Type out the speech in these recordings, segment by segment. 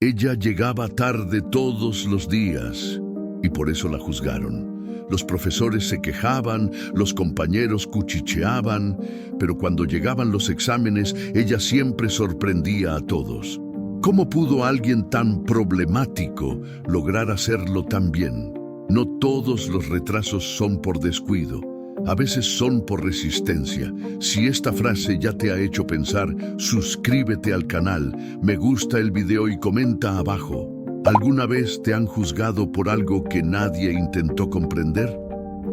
Ella llegaba tarde todos los días y por eso la juzgaron. Los profesores se quejaban, los compañeros cuchicheaban, pero cuando llegaban los exámenes, ella siempre sorprendía a todos. ¿Cómo pudo alguien tan problemático lograr hacerlo tan bien? No todos los retrasos son por descuido. A veces son por resistencia. Si esta frase ya te ha hecho pensar, suscríbete al canal, me gusta el video y comenta abajo. ¿Alguna vez te han juzgado por algo que nadie intentó comprender?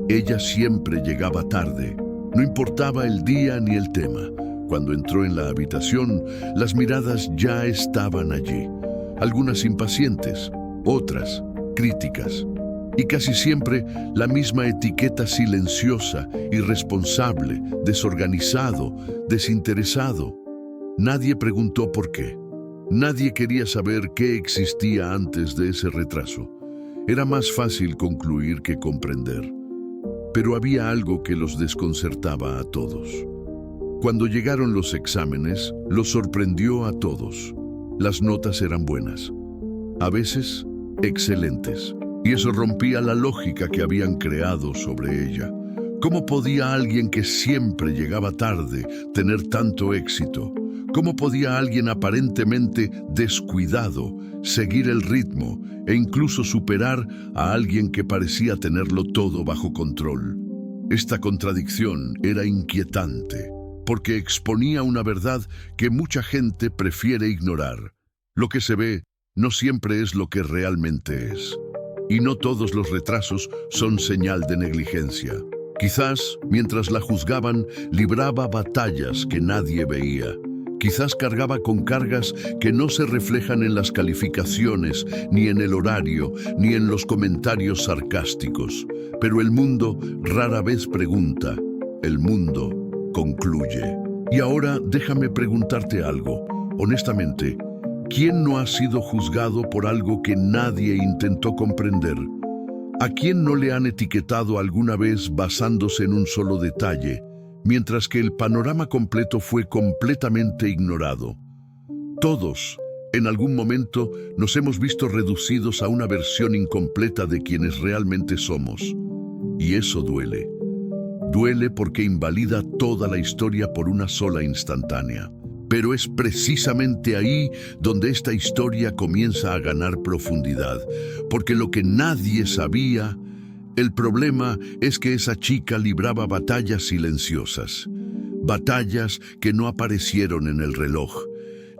Ella siempre llegaba tarde. No importaba el día ni el tema. Cuando entró en la habitación, las miradas ya estaban allí. Algunas impacientes, otras críticas. Y casi siempre la misma etiqueta silenciosa, irresponsable, desorganizado, desinteresado. Nadie preguntó por qué. Nadie quería saber qué existía antes de ese retraso. Era más fácil concluir que comprender. Pero había algo que los desconcertaba a todos. Cuando llegaron los exámenes, los sorprendió a todos. Las notas eran buenas. A veces, excelentes. Y eso rompía la lógica que habían creado sobre ella. ¿Cómo podía alguien que siempre llegaba tarde tener tanto éxito? ¿Cómo podía alguien aparentemente descuidado seguir el ritmo e incluso superar a alguien que parecía tenerlo todo bajo control? Esta contradicción era inquietante, porque exponía una verdad que mucha gente prefiere ignorar. Lo que se ve no siempre es lo que realmente es. Y no todos los retrasos son señal de negligencia. Quizás, mientras la juzgaban, libraba batallas que nadie veía. Quizás cargaba con cargas que no se reflejan en las calificaciones, ni en el horario, ni en los comentarios sarcásticos. Pero el mundo rara vez pregunta, el mundo concluye. Y ahora déjame preguntarte algo. Honestamente, ¿quién no ha sido juzgado por algo que nadie intentó comprender? ¿A quién no le han etiquetado alguna vez basándose en un solo detalle, mientras que el panorama completo fue completamente ignorado? Todos, en algún momento, nos hemos visto reducidos a una versión incompleta de quienes realmente somos. Y eso duele. Duele porque invalida toda la historia por una sola instantánea. Pero es precisamente ahí donde esta historia comienza a ganar profundidad, porque lo que nadie sabía, el problema es que esa chica libraba batallas silenciosas, batallas que no aparecieron en el reloj,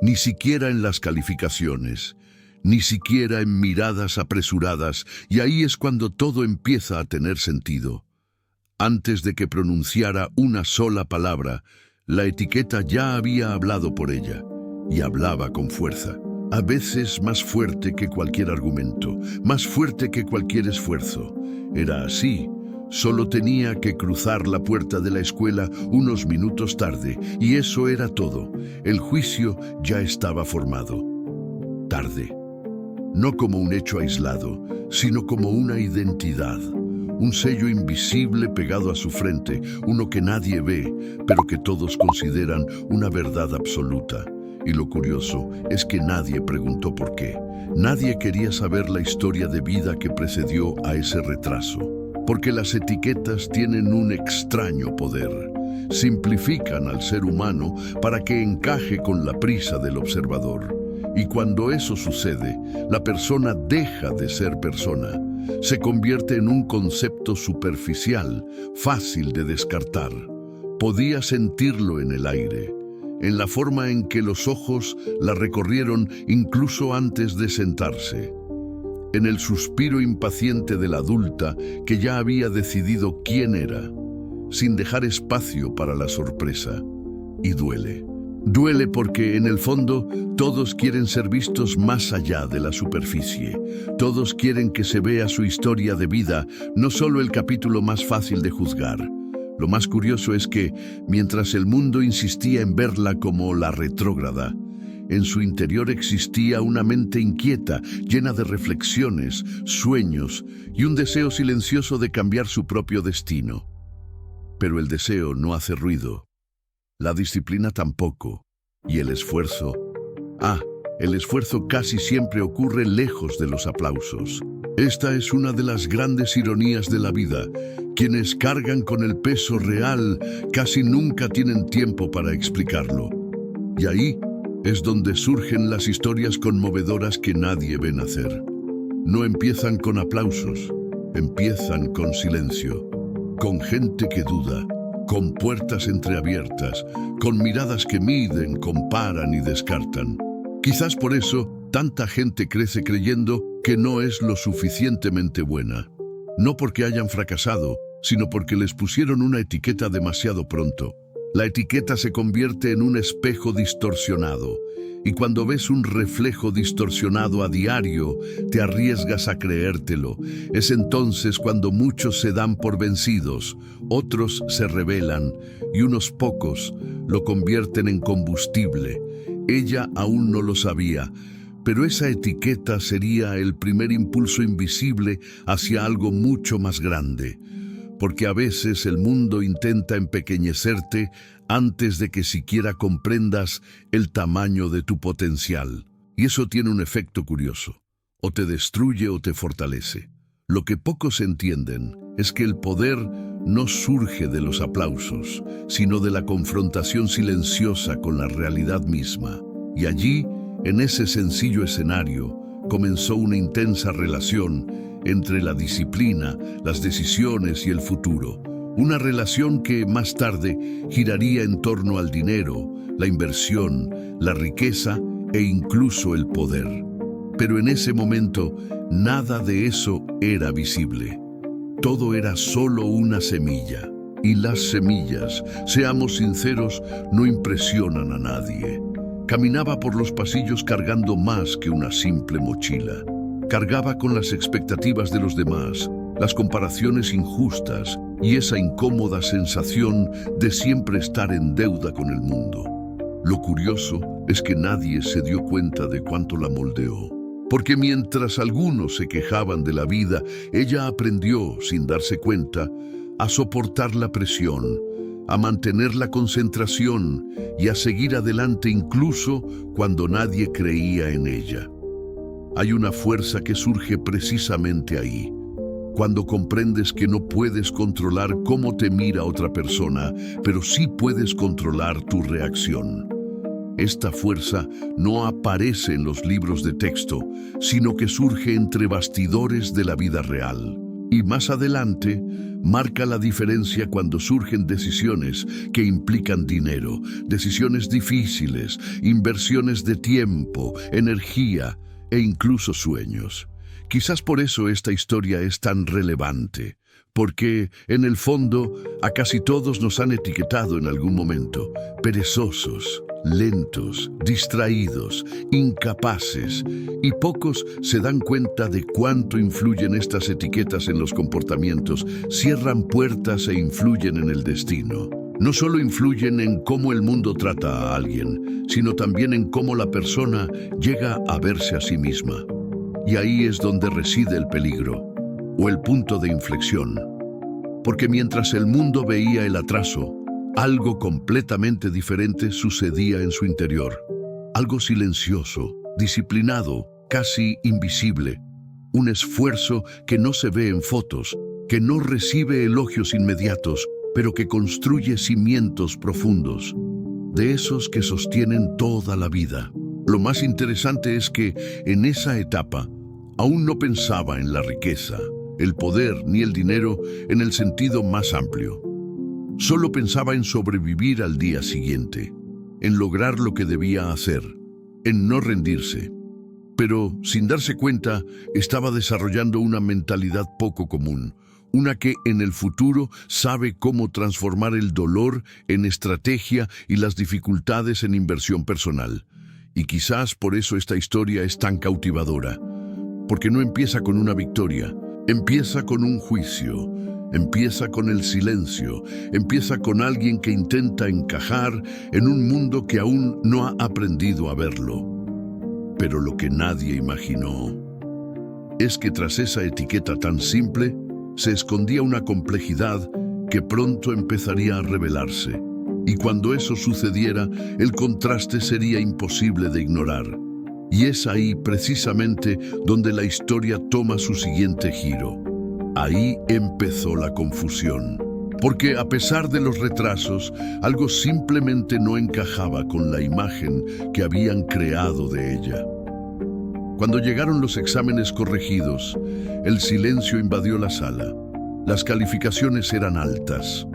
ni siquiera en las calificaciones, ni siquiera en miradas apresuradas, y ahí es cuando todo empieza a tener sentido. Antes de que pronunciara una sola palabra, la etiqueta ya había hablado por ella, y hablaba con fuerza. A veces más fuerte que cualquier argumento, más fuerte que cualquier esfuerzo. Era así. Solo tenía que cruzar la puerta de la escuela unos minutos tarde, y eso era todo. El juicio ya estaba formado. Tarde. No como un hecho aislado, sino como una identidad. Un sello invisible pegado a su frente, uno que nadie ve, pero que todos consideran una verdad absoluta. Y lo curioso es que nadie preguntó por qué. Nadie quería saber la historia de vida que precedió a ese retraso. Porque las etiquetas tienen un extraño poder. Simplifican al ser humano para que encaje con la prisa del observador. Y cuando eso sucede, la persona deja de ser persona. Se convierte en un concepto superficial, fácil de descartar. Podía sentirlo en el aire, en la forma en que los ojos la recorrieron incluso antes de sentarse, en el suspiro impaciente de la adulta que ya había decidido quién era, sin dejar espacio para la sorpresa. Y duele. Duele porque, en el fondo, todos quieren ser vistos más allá de la superficie. Todos quieren que se vea su historia de vida, no solo el capítulo más fácil de juzgar. Lo más curioso es que, mientras el mundo insistía en verla como la retrógrada, en su interior existía una mente inquieta, llena de reflexiones, sueños y un deseo silencioso de cambiar su propio destino. Pero el deseo no hace ruido. La disciplina tampoco. Y el esfuerzo. el esfuerzo casi siempre ocurre lejos de los aplausos. Esta es una de las grandes ironías de la vida. Quienes cargan con el peso real casi nunca tienen tiempo para explicarlo. Y ahí es donde surgen las historias conmovedoras que nadie ve nacer. No empiezan con aplausos, empiezan con silencio, con gente que duda, con puertas entreabiertas, con miradas que miden, comparan y descartan. Quizás por eso tanta gente crece creyendo que no es lo suficientemente buena. No porque hayan fracasado, sino porque les pusieron una etiqueta demasiado pronto. La etiqueta se convierte en un espejo distorsionado, y cuando ves un reflejo distorsionado a diario, te arriesgas a creértelo. Es entonces cuando muchos se dan por vencidos, otros se rebelan, y unos pocos lo convierten en combustible. Ella aún no lo sabía, pero esa etiqueta sería el primer impulso invisible hacia algo mucho más grande. Porque a veces el mundo intenta empequeñecerte antes de que siquiera comprendas el tamaño de tu potencial. Y eso tiene un efecto curioso. O te destruye o te fortalece. Lo que pocos entienden es que el poder no surge de los aplausos, sino de la confrontación silenciosa con la realidad misma. Y allí, en ese sencillo escenario, comenzó una intensa relación entre la disciplina, las decisiones y el futuro. Una relación que más tarde giraría en torno al dinero, la inversión, la riqueza e incluso el poder. Pero en ese momento, nada de eso era visible. Todo era solo una semilla. Y las semillas, seamos sinceros, no impresionan a nadie. Caminaba por los pasillos cargando más que una simple mochila. Cargaba con las expectativas de los demás, las comparaciones injustas y esa incómoda sensación de siempre estar en deuda con el mundo. Lo curioso es que nadie se dio cuenta de cuánto la moldeó. Porque mientras algunos se quejaban de la vida, ella aprendió, sin darse cuenta, a soportar la presión, a mantener la concentración y a seguir adelante incluso cuando nadie creía en ella. Hay una fuerza que surge precisamente ahí, cuando comprendes que no puedes controlar cómo te mira otra persona, pero sí puedes controlar tu reacción. Esta fuerza no aparece en los libros de texto, sino que surge entre bastidores de la vida real. Y más adelante, marca la diferencia cuando surgen decisiones que implican dinero, decisiones difíciles, inversiones de tiempo, energía e incluso sueños. Quizás por eso esta historia es tan relevante, porque, en el fondo, a casi todos nos han etiquetado en algún momento, perezosos, lentos, distraídos, incapaces, y pocos se dan cuenta de cuánto influyen estas etiquetas en los comportamientos, cierran puertas e influyen en el destino. No solo influyen en cómo el mundo trata a alguien, sino también en cómo la persona llega a verse a sí misma. Y ahí es donde reside el peligro, o el punto de inflexión. Porque mientras el mundo veía el atraso, algo completamente diferente sucedía en su interior. Algo silencioso, disciplinado, casi invisible. Un esfuerzo que no se ve en fotos, que no recibe elogios inmediatos, pero que construye cimientos profundos, de esos que sostienen toda la vida. Lo más interesante es que, en esa etapa, aún no pensaba en la riqueza, el poder ni el dinero en el sentido más amplio. Solo pensaba en sobrevivir al día siguiente, en lograr lo que debía hacer, en no rendirse. Pero, sin darse cuenta, estaba desarrollando una mentalidad poco común, una que en el futuro sabe cómo transformar el dolor en estrategia y las dificultades en inversión personal. Y quizás por eso esta historia es tan cautivadora, porque no empieza con una victoria, empieza con un juicio, empieza con el silencio, empieza con alguien que intenta encajar en un mundo que aún no ha aprendido a verlo. Pero lo que nadie imaginó es que tras esa etiqueta tan simple, se escondía una complejidad que pronto empezaría a revelarse. Y cuando eso sucediera, el contraste sería imposible de ignorar. Y es ahí precisamente donde la historia toma su siguiente giro. Ahí empezó la confusión. Porque a pesar de los retrasos, algo simplemente no encajaba con la imagen que habían creado de ella. Cuando llegaron los exámenes corregidos, el silencio invadió la sala. Las calificaciones eran altas.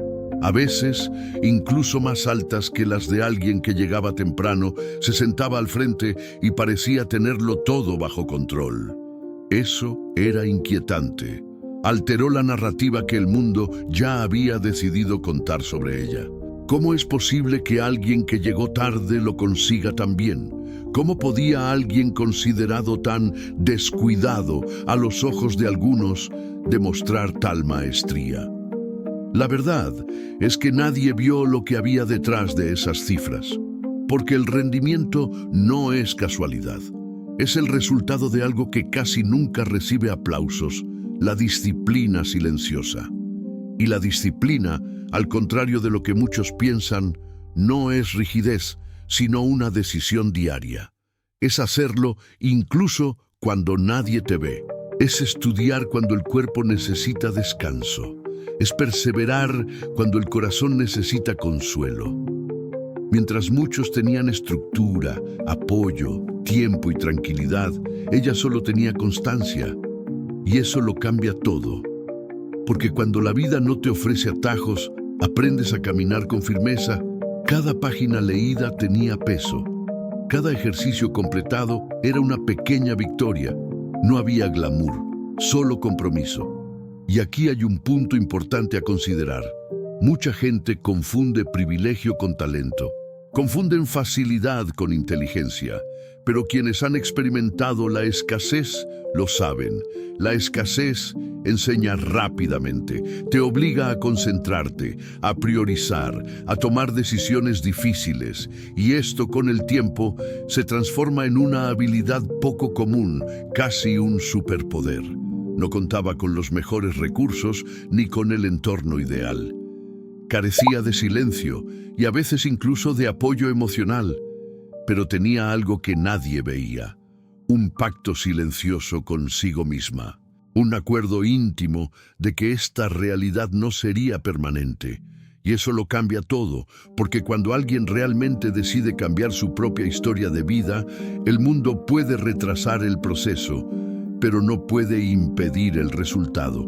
A veces, incluso más altas que las de alguien que llegaba temprano, se sentaba al frente y parecía tenerlo todo bajo control. Eso era inquietante. Alteró la narrativa que el mundo ya había decidido contar sobre ella. ¿Cómo es posible que alguien que llegó tarde lo consiga tan bien? ¿Cómo podía alguien considerado tan descuidado a los ojos de algunos demostrar tal maestría? La verdad es que nadie vio lo que había detrás de esas cifras, porque el rendimiento no es casualidad. Es el resultado de algo que casi nunca recibe aplausos: la disciplina silenciosa. Y la disciplina, al contrario de lo que muchos piensan, no es rigidez, sino una decisión diaria. Es hacerlo incluso cuando nadie te ve. Es estudiar cuando el cuerpo necesita descanso. Es perseverar cuando el corazón necesita consuelo. Mientras muchos tenían estructura, apoyo, tiempo y tranquilidad, ella solo tenía constancia. Y eso lo cambia todo. Porque cuando la vida no te ofrece atajos, aprendes a caminar con firmeza. Cada página leída tenía peso. Cada ejercicio completado era una pequeña victoria. No había glamour, solo compromiso. Y aquí hay un punto importante a considerar. Mucha gente confunde privilegio con talento. Confunden facilidad con inteligencia. Pero quienes han experimentado la escasez lo saben. La escasez enseña rápidamente, te obliga a concentrarte, a priorizar, a tomar decisiones difíciles, y esto con el tiempo se transforma en una habilidad poco común, casi un superpoder. No contaba con los mejores recursos ni con el entorno ideal. Carecía de silencio y a veces incluso de apoyo emocional, pero tenía algo que nadie veía: un pacto silencioso consigo misma, un acuerdo íntimo de que esta realidad no sería permanente. Y eso lo cambia todo, porque cuando alguien realmente decide cambiar su propia historia de vida, el mundo puede retrasar el proceso, pero no puede impedir el resultado.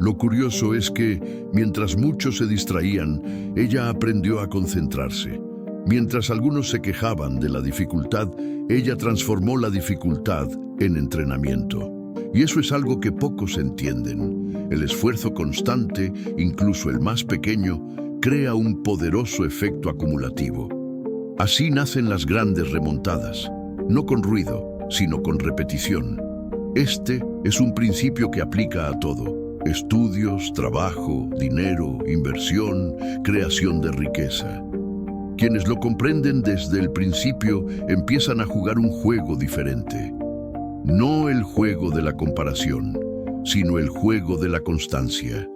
Lo curioso es que, mientras muchos se distraían, ella aprendió a concentrarse. Mientras algunos se quejaban de la dificultad, ella transformó la dificultad en entrenamiento. Y eso es algo que pocos entienden. El esfuerzo constante, incluso el más pequeño, crea un poderoso efecto acumulativo. Así nacen las grandes remontadas, no con ruido, sino con repetición. Este es un principio que aplica a todo: estudios, trabajo, dinero, inversión, creación de riqueza. Quienes lo comprenden desde el principio empiezan a jugar un juego diferente. No el juego de la comparación, sino el juego de la constancia.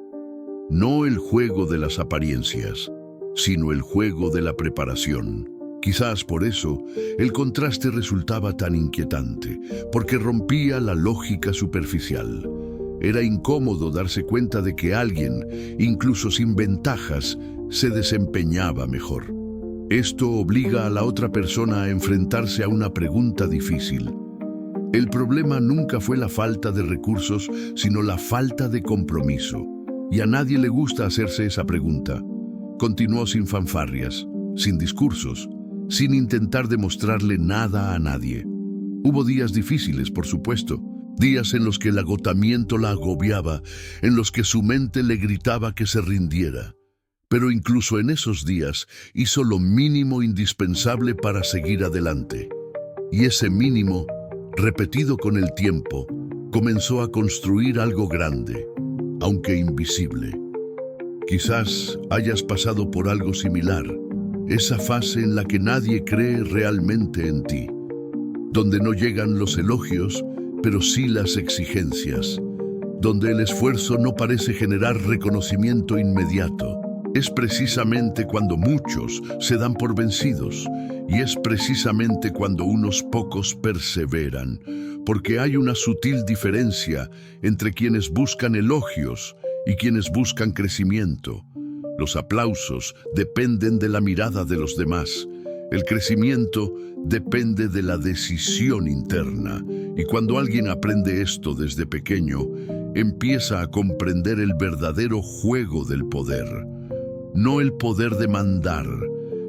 No el juego de las apariencias, sino el juego de la preparación. Quizás por eso el contraste resultaba tan inquietante, porque rompía la lógica superficial. Era incómodo darse cuenta de que alguien, incluso sin ventajas, se desempeñaba mejor. Esto obliga a la otra persona a enfrentarse a una pregunta difícil. El problema nunca fue la falta de recursos, sino la falta de compromiso. Y a nadie le gusta hacerse esa pregunta. Continuó sin fanfarrias, sin discursos, sin intentar demostrarle nada a nadie. Hubo días difíciles, por supuesto, días en los que el agotamiento la agobiaba, en los que su mente le gritaba que se rindiera. Pero incluso en esos días hizo lo mínimo indispensable para seguir adelante. Y ese mínimo, repetido con el tiempo, comenzó a construir algo grande, aunque invisible. Quizás hayas pasado por algo similar, esa fase en la que nadie cree realmente en ti, donde no llegan los elogios, pero sí las exigencias, donde el esfuerzo no parece generar reconocimiento inmediato, Es precisamente cuando muchos se dan por vencidos, y es precisamente cuando unos pocos perseveran, porque hay una sutil diferencia entre quienes buscan elogios y quienes buscan crecimiento. Los aplausos dependen de la mirada de los demás. El crecimiento depende de la decisión interna, y cuando alguien aprende esto desde pequeño, empieza a comprender el verdadero juego del poder. No el poder de mandar,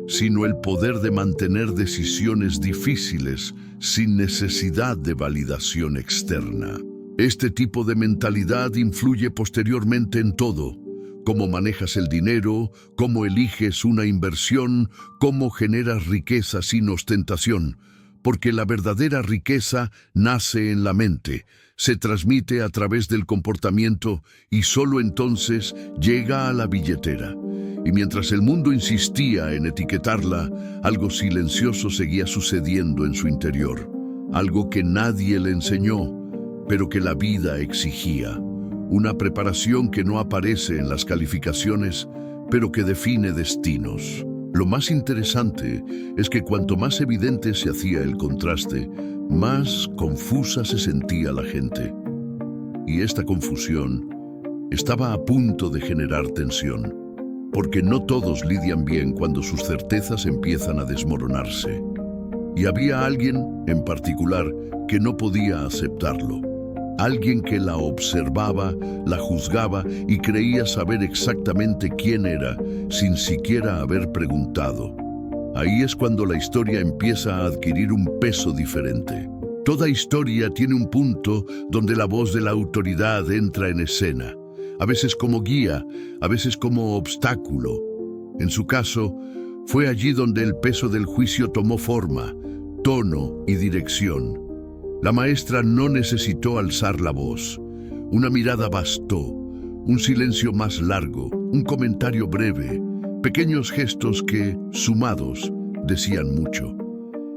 sino el poder de mantener decisiones difíciles sin necesidad de validación externa. Este tipo de mentalidad influye posteriormente en todo: cómo manejas el dinero, cómo eliges una inversión, cómo generas riqueza sin ostentación, porque la verdadera riqueza nace en la mente, se transmite a través del comportamiento y solo entonces llega a la billetera. Y mientras el mundo insistía en etiquetarla, algo silencioso seguía sucediendo en su interior, algo que nadie le enseñó, pero que la vida exigía. Una preparación que no aparece en las calificaciones, pero que define destinos. Lo más interesante es que cuanto más evidente se hacía el contraste, más confusa se sentía la gente. Y esta confusión estaba a punto de generar tensión, porque no todos lidian bien cuando sus certezas empiezan a desmoronarse. Y había alguien en particular que no podía aceptarlo. Alguien que la observaba, la juzgaba y creía saber exactamente quién era, sin siquiera haber preguntado. Ahí es cuando la historia empieza a adquirir un peso diferente. Toda historia tiene un punto donde la voz de la autoridad entra en escena, a veces como guía, a veces como obstáculo. En su caso, fue allí donde el peso del juicio tomó forma, tono y dirección. La maestra no necesitó alzar la voz. Una mirada bastó, un silencio más largo, un comentario breve, pequeños gestos que, sumados, decían mucho.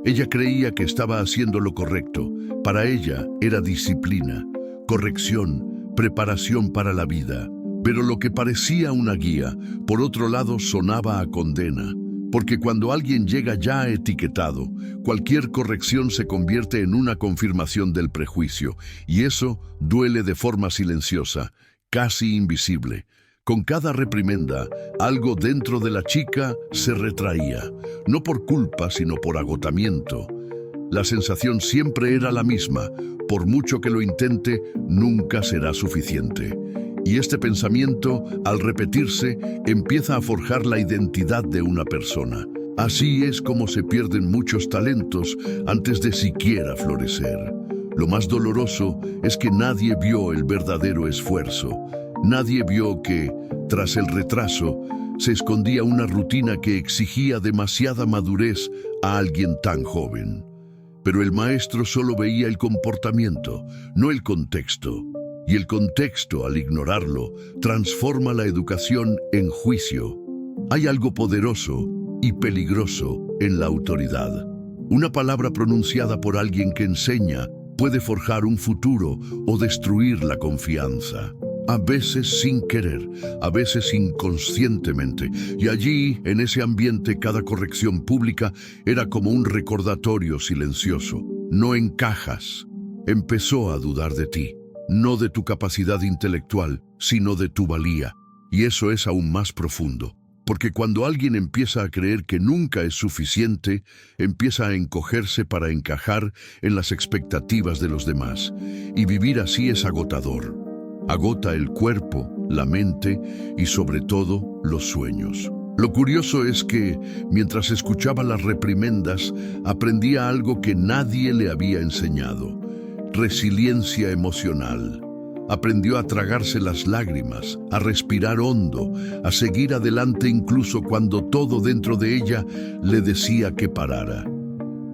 Ella creía que estaba haciendo lo correcto. Para ella era disciplina, corrección, preparación para la vida. Pero lo que parecía una guía, por otro lado, sonaba a condena. Porque cuando alguien llega ya etiquetado, cualquier corrección se convierte en una confirmación del prejuicio, y eso duele de forma silenciosa, casi invisible. Con cada reprimenda, algo dentro de la chica se retraía, no por culpa, sino por agotamiento. La sensación siempre era la misma: por mucho que lo intente, nunca será suficiente. Y este pensamiento, al repetirse, empieza a forjar la identidad de una persona. Así es como se pierden muchos talentos antes de siquiera florecer. Lo más doloroso es que nadie vio el verdadero esfuerzo. Nadie vio que, tras el retraso, se escondía una rutina que exigía demasiada madurez a alguien tan joven. Pero el maestro solo veía el comportamiento, no el contexto. Y el contexto, al ignorarlo, transforma la educación en juicio. Hay algo poderoso y peligroso en la autoridad. Una palabra pronunciada por alguien que enseña puede forjar un futuro o destruir la confianza. A veces sin querer, a veces inconscientemente. Y allí, en ese ambiente, cada corrección pública era como un recordatorio silencioso. No encajas. Empezó a dudar de ti. No de tu capacidad intelectual, sino de tu valía. Y eso es aún más profundo, porque cuando alguien empieza a creer que nunca es suficiente, empieza a encogerse para encajar en las expectativas de los demás. Y vivir así es agotador. Agota el cuerpo, la mente y sobre todo los sueños. Lo curioso es que, mientras escuchaba las reprimendas, aprendía algo que nadie le había enseñado: resiliencia emocional. Aprendió a tragarse las lágrimas, a respirar hondo, a seguir adelante incluso cuando todo dentro de ella le decía que parara.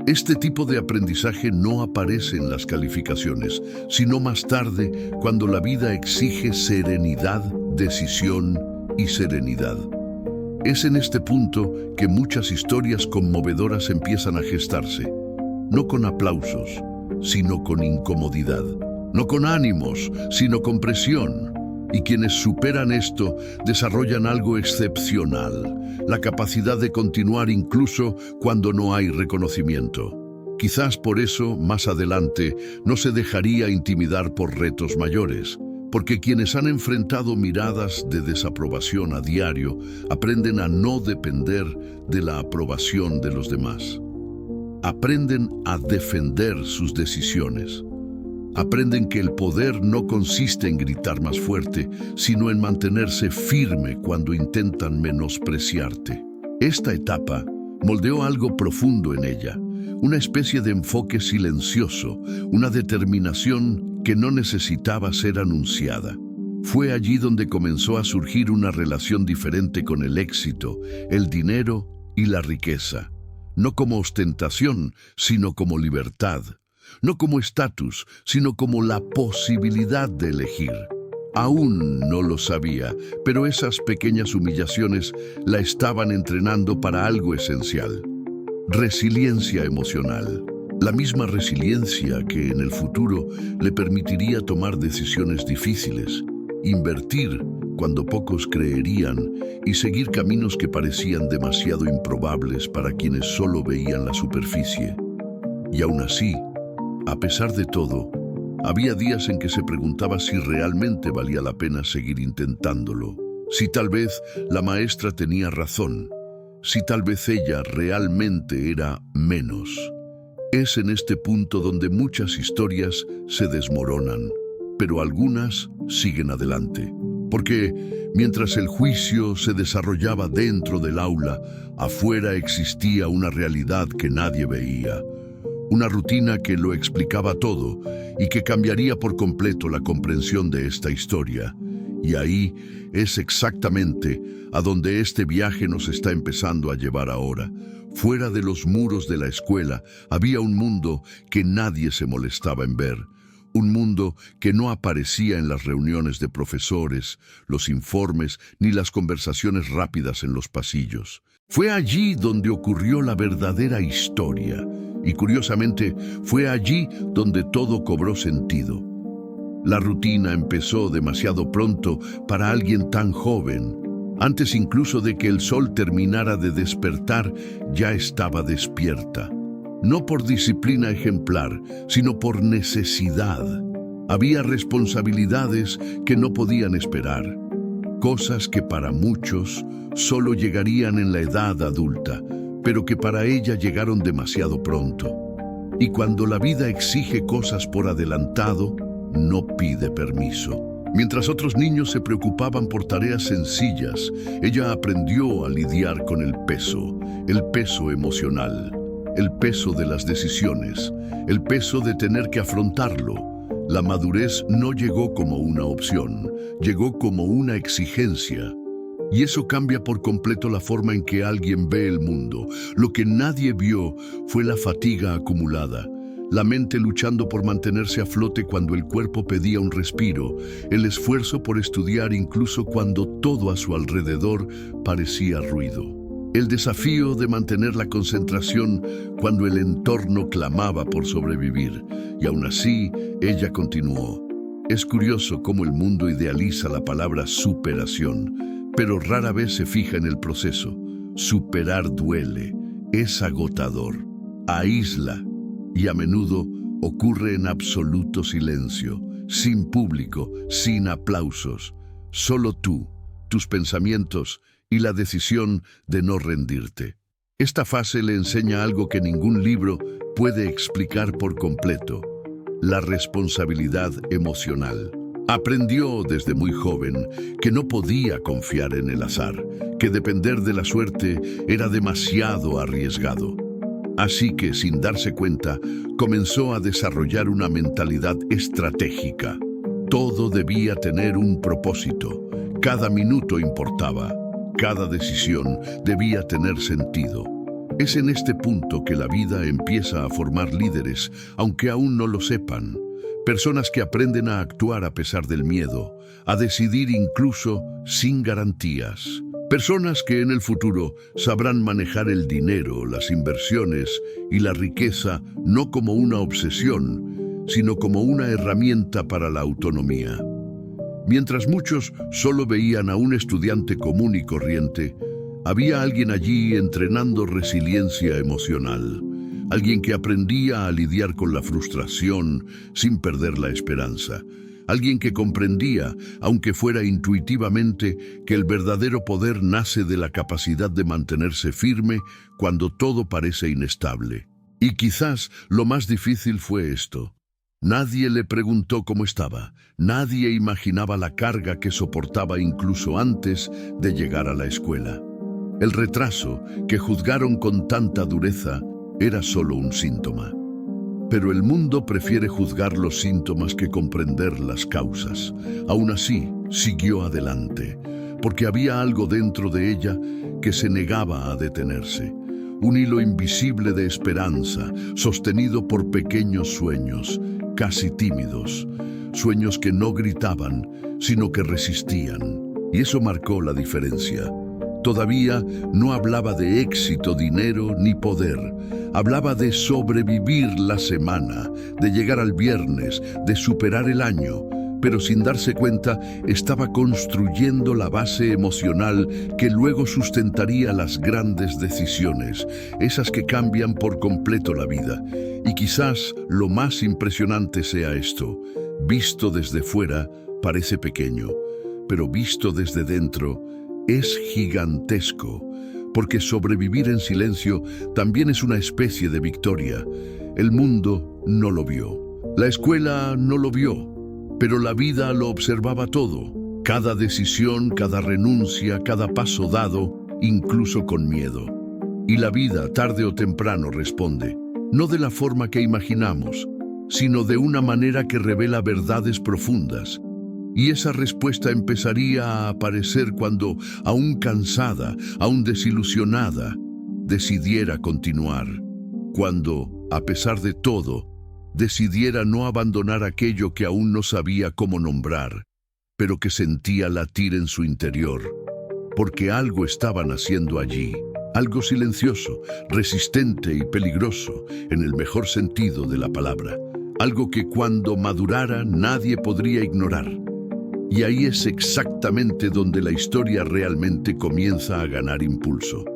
Este tipo de aprendizaje no aparece en las calificaciones, sino más tarde, cuando la vida exige serenidad, decisión y serenidad. Es en este punto que muchas historias conmovedoras empiezan a gestarse, no con aplausos, sino con incomodidad. No con ánimos, sino con presión. Y quienes superan esto desarrollan algo excepcional, la capacidad de continuar incluso cuando no hay reconocimiento. Quizás por eso, más adelante, no se dejaría intimidar por retos mayores, porque quienes han enfrentado miradas de desaprobación a diario aprenden a no depender de la aprobación de los demás. Aprenden a defender sus decisiones. Aprenden que el poder no consiste en gritar más fuerte, sino en mantenerse firme cuando intentan menospreciarte. Esta etapa moldeó algo profundo en ella, una especie de enfoque silencioso, una determinación que no necesitaba ser anunciada. Fue allí donde comenzó a surgir una relación diferente con el éxito, el dinero y la riqueza. No como ostentación, sino como libertad. No como estatus, sino como la posibilidad de elegir. Aún no lo sabía, pero esas pequeñas humillaciones la estaban entrenando para algo esencial. Resiliencia emocional. La misma resiliencia que en el futuro le permitiría tomar decisiones difíciles, invertir cuando pocos creerían y seguir caminos que parecían demasiado improbables para quienes solo veían la superficie. Y aún así, a pesar de todo, había días en que se preguntaba si realmente valía la pena seguir intentándolo, si tal vez la maestra tenía razón, si tal vez ella realmente era menos. Es en este punto donde muchas historias se desmoronan, pero algunas siguen adelante. Porque mientras el juicio se desarrollaba dentro del aula, afuera existía una realidad que nadie veía. Una rutina que lo explicaba todo y que cambiaría por completo la comprensión de esta historia. Y ahí es exactamente a donde este viaje nos está empezando a llevar ahora. Fuera de los muros de la escuela había un mundo que nadie se molestaba en ver. Un mundo que no aparecía en las reuniones de profesores, los informes ni las conversaciones rápidas en los pasillos. Fue allí donde ocurrió la verdadera historia. Y curiosamente, fue allí donde todo cobró sentido. La rutina empezó demasiado pronto para alguien tan joven. Antes incluso de que el sol terminara de despertar, ya estaba despierta. No por disciplina ejemplar, sino por necesidad. Había responsabilidades que no podían esperar. Cosas que para muchos solo llegarían en la edad adulta, pero que para ella llegaron demasiado pronto. Y cuando la vida exige cosas por adelantado, no pide permiso. Mientras otros niños se preocupaban por tareas sencillas, ella aprendió a lidiar con el peso emocional, el peso de las decisiones, el peso de tener que afrontarlo. La madurez no llegó como una opción, llegó como una exigencia. Y eso cambia por completo la forma en que alguien ve el mundo. Lo que nadie vio fue la fatiga acumulada, la mente luchando por mantenerse a flote cuando el cuerpo pedía un respiro, el esfuerzo por estudiar incluso cuando todo a su alrededor parecía ruido, el desafío de mantener la concentración cuando el entorno clamaba por sobrevivir. Y aún así, ella continuó. Es curioso cómo el mundo idealiza la palabra superación, pero rara vez se fija en el proceso. Superar duele, es agotador, aísla y a menudo ocurre en absoluto silencio, sin público, sin aplausos. Solo tú, tus pensamientos y la decisión de no rendirte. Esta fase le enseña algo que ningún libro puede explicar por completo: la responsabilidad emocional. Aprendió desde muy joven que no podía confiar en el azar, que depender de la suerte era demasiado arriesgado. Así que, sin darse cuenta, comenzó a desarrollar una mentalidad estratégica. Todo debía tener un propósito, cada minuto importaba, cada decisión debía tener sentido. Es en este punto que la vida empieza a formar líderes, aunque aún no lo sepan. Personas que aprenden a actuar a pesar del miedo, a decidir incluso sin garantías. Personas que en el futuro sabrán manejar el dinero, las inversiones y la riqueza no como una obsesión, sino como una herramienta para la autonomía. Mientras muchos solo veían a un estudiante común y corriente, había alguien allí entrenando resiliencia emocional, alguien que aprendía a lidiar con la frustración sin perder la esperanza, alguien que comprendía, aunque fuera intuitivamente, que el verdadero poder nace de la capacidad de mantenerse firme cuando todo parece inestable. Y quizás lo más difícil fue esto. Nadie le preguntó cómo estaba, nadie imaginaba la carga que soportaba incluso antes de llegar a la escuela. El retraso, que juzgaron con tanta dureza, era solo un síntoma. Pero el mundo prefiere juzgar los síntomas que comprender las causas. Aún así, siguió adelante, porque había algo dentro de ella que se negaba a detenerse. Un hilo invisible de esperanza, sostenido por pequeños sueños, casi tímidos, sueños que no gritaban, sino que resistían. Y eso marcó la diferencia. Todavía no hablaba de éxito, dinero ni poder. Hablaba de sobrevivir la semana, de llegar al viernes, de superar el año, pero sin darse cuenta estaba construyendo la base emocional que luego sustentaría las grandes decisiones, esas que cambian por completo la vida. Y quizás lo más impresionante sea esto: visto desde fuera parece pequeño, pero visto desde dentro es gigantesco, porque sobrevivir en silencio también es una especie de victoria. El mundo no lo vio, la escuela no lo vio, pero la vida lo observaba todo. Cada decisión, cada renuncia, cada paso dado, incluso con miedo. Y la vida, tarde o temprano, responde, no de la forma que imaginamos, sino de una manera que revela verdades profundas. Y esa respuesta empezaría a aparecer cuando, aún cansada, aún desilusionada, decidiera continuar. Cuando, a pesar de todo, decidiera no abandonar aquello que aún no sabía cómo nombrar, pero que sentía latir en su interior. Porque algo estaban haciendo allí, algo silencioso, resistente y peligroso, en el mejor sentido de la palabra. Algo que cuando madurara nadie podría ignorar. Y ahí es exactamente donde la historia realmente comienza a ganar impulso.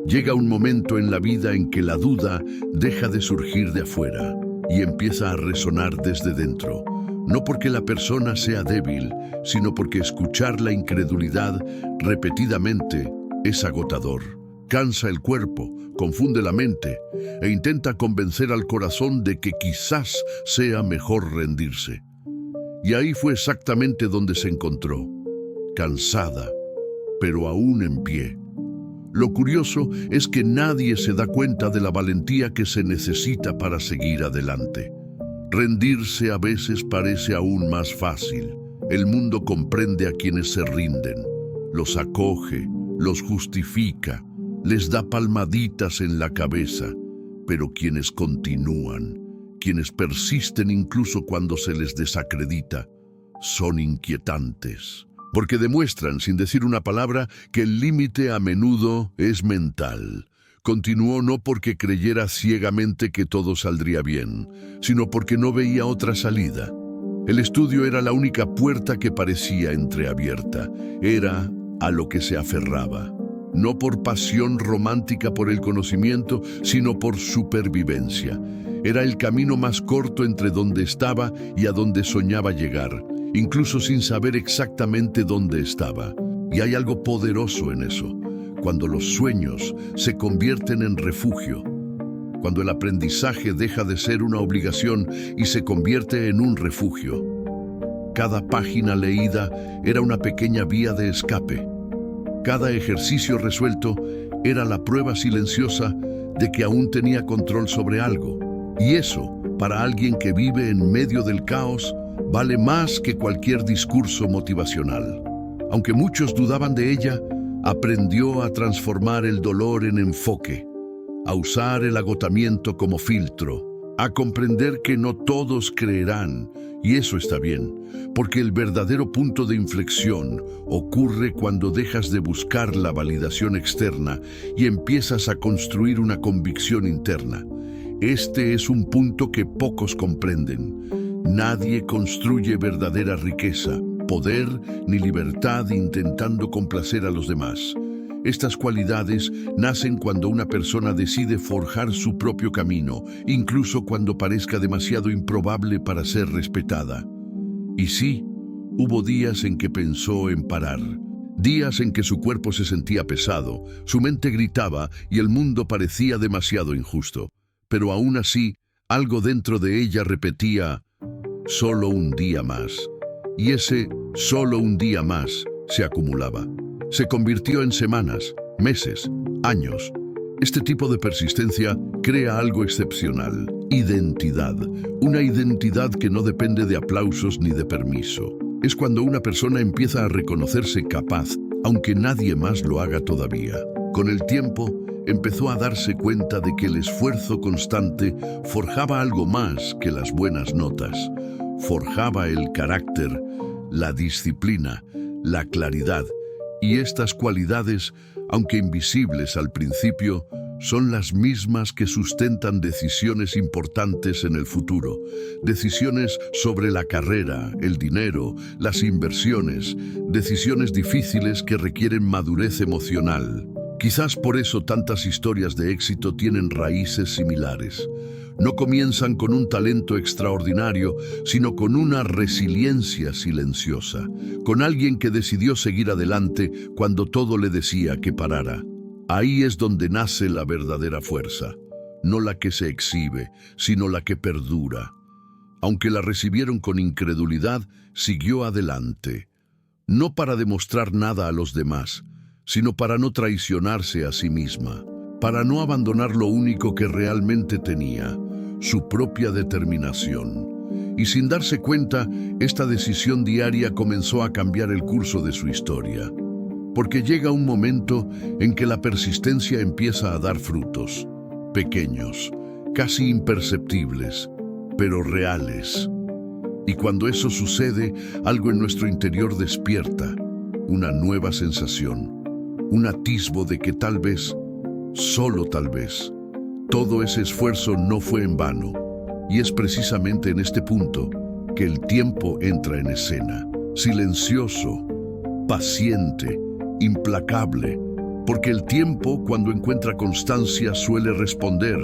Llega un momento en la vida en que la duda deja de surgir de afuera y empieza a resonar desde dentro. No porque la persona sea débil, sino porque escuchar la incredulidad repetidamente es agotador. Cansa el cuerpo, confunde la mente e intenta convencer al corazón de que quizás sea mejor rendirse. Y ahí fue exactamente donde se encontró, cansada, pero aún en pie. Lo curioso es que nadie se da cuenta de la valentía que se necesita para seguir adelante. Rendirse a veces parece aún más fácil. El mundo comprende a quienes se rinden, los acoge, los justifica, les da palmaditas en la cabeza, pero quienes continúan, quienes persisten incluso cuando se les desacredita, son inquietantes, porque demuestran, sin decir una palabra, que el límite a menudo es mental. Continuó no porque creyera ciegamente que todo saldría bien, sino porque no veía otra salida. El estudio era la única puerta que parecía entreabierta, era a lo que se aferraba. No por pasión romántica por el conocimiento, sino por supervivencia. Era el camino más corto entre donde estaba y a donde soñaba llegar, incluso sin saber exactamente dónde estaba. Y hay algo poderoso en eso, cuando los sueños se convierten en refugio, cuando el aprendizaje deja de ser una obligación y se convierte en un refugio. Cada página leída era una pequeña vía de escape. Cada ejercicio resuelto era la prueba silenciosa de que aún tenía control sobre algo. Y eso, para alguien que vive en medio del caos, vale más que cualquier discurso motivacional. Aunque muchos dudaban de ella, aprendió a transformar el dolor en enfoque, a usar el agotamiento como filtro, a comprender que no todos creerán, y eso está bien, porque el verdadero punto de inflexión ocurre cuando dejas de buscar la validación externa y empiezas a construir una convicción interna. Este es un punto que pocos comprenden. Nadie construye verdadera riqueza, poder ni libertad intentando complacer a los demás. Estas cualidades nacen cuando una persona decide forjar su propio camino, incluso cuando parezca demasiado improbable para ser respetada. Y sí, hubo días en que pensó en parar. Días en que su cuerpo se sentía pesado, su mente gritaba y el mundo parecía demasiado injusto. Pero aún así, algo dentro de ella repetía, solo un día más. Y ese solo un día más se acumulaba. Se convirtió en semanas, meses, años. Este tipo de persistencia crea algo excepcional, identidad. Una identidad que no depende de aplausos ni de permiso. Es cuando una persona empieza a reconocerse capaz, aunque nadie más lo haga todavía. Con el tiempo, empezó a darse cuenta de que el esfuerzo constante forjaba algo más que las buenas notas. Forjaba el carácter, la disciplina, la claridad. Y estas cualidades, aunque invisibles al principio, son las mismas que sustentan decisiones importantes en el futuro. Decisiones sobre la carrera, el dinero, las inversiones, decisiones difíciles que requieren madurez emocional. Quizás por eso tantas historias de éxito tienen raíces similares. No comienzan con un talento extraordinario, sino con una resiliencia silenciosa, con alguien que decidió seguir adelante cuando todo le decía que parara. Ahí es donde nace la verdadera fuerza, no la que se exhibe, sino la que perdura. Aunque la recibieron con incredulidad, siguió adelante, no para demostrar nada a los demás, sino para no traicionarse a sí misma, para no abandonar lo único que realmente tenía, su propia determinación. Y sin darse cuenta, esta decisión diaria comenzó a cambiar el curso de su historia. Porque llega un momento en que la persistencia empieza a dar frutos, pequeños, casi imperceptibles, pero reales. Y cuando eso sucede, algo en nuestro interior despierta, una nueva sensación, un atisbo de que tal vez, solo tal vez, todo ese esfuerzo no fue en vano. Y es precisamente en este punto que el tiempo entra en escena, silencioso, paciente, implacable, porque el tiempo, cuando encuentra constancia, suele responder.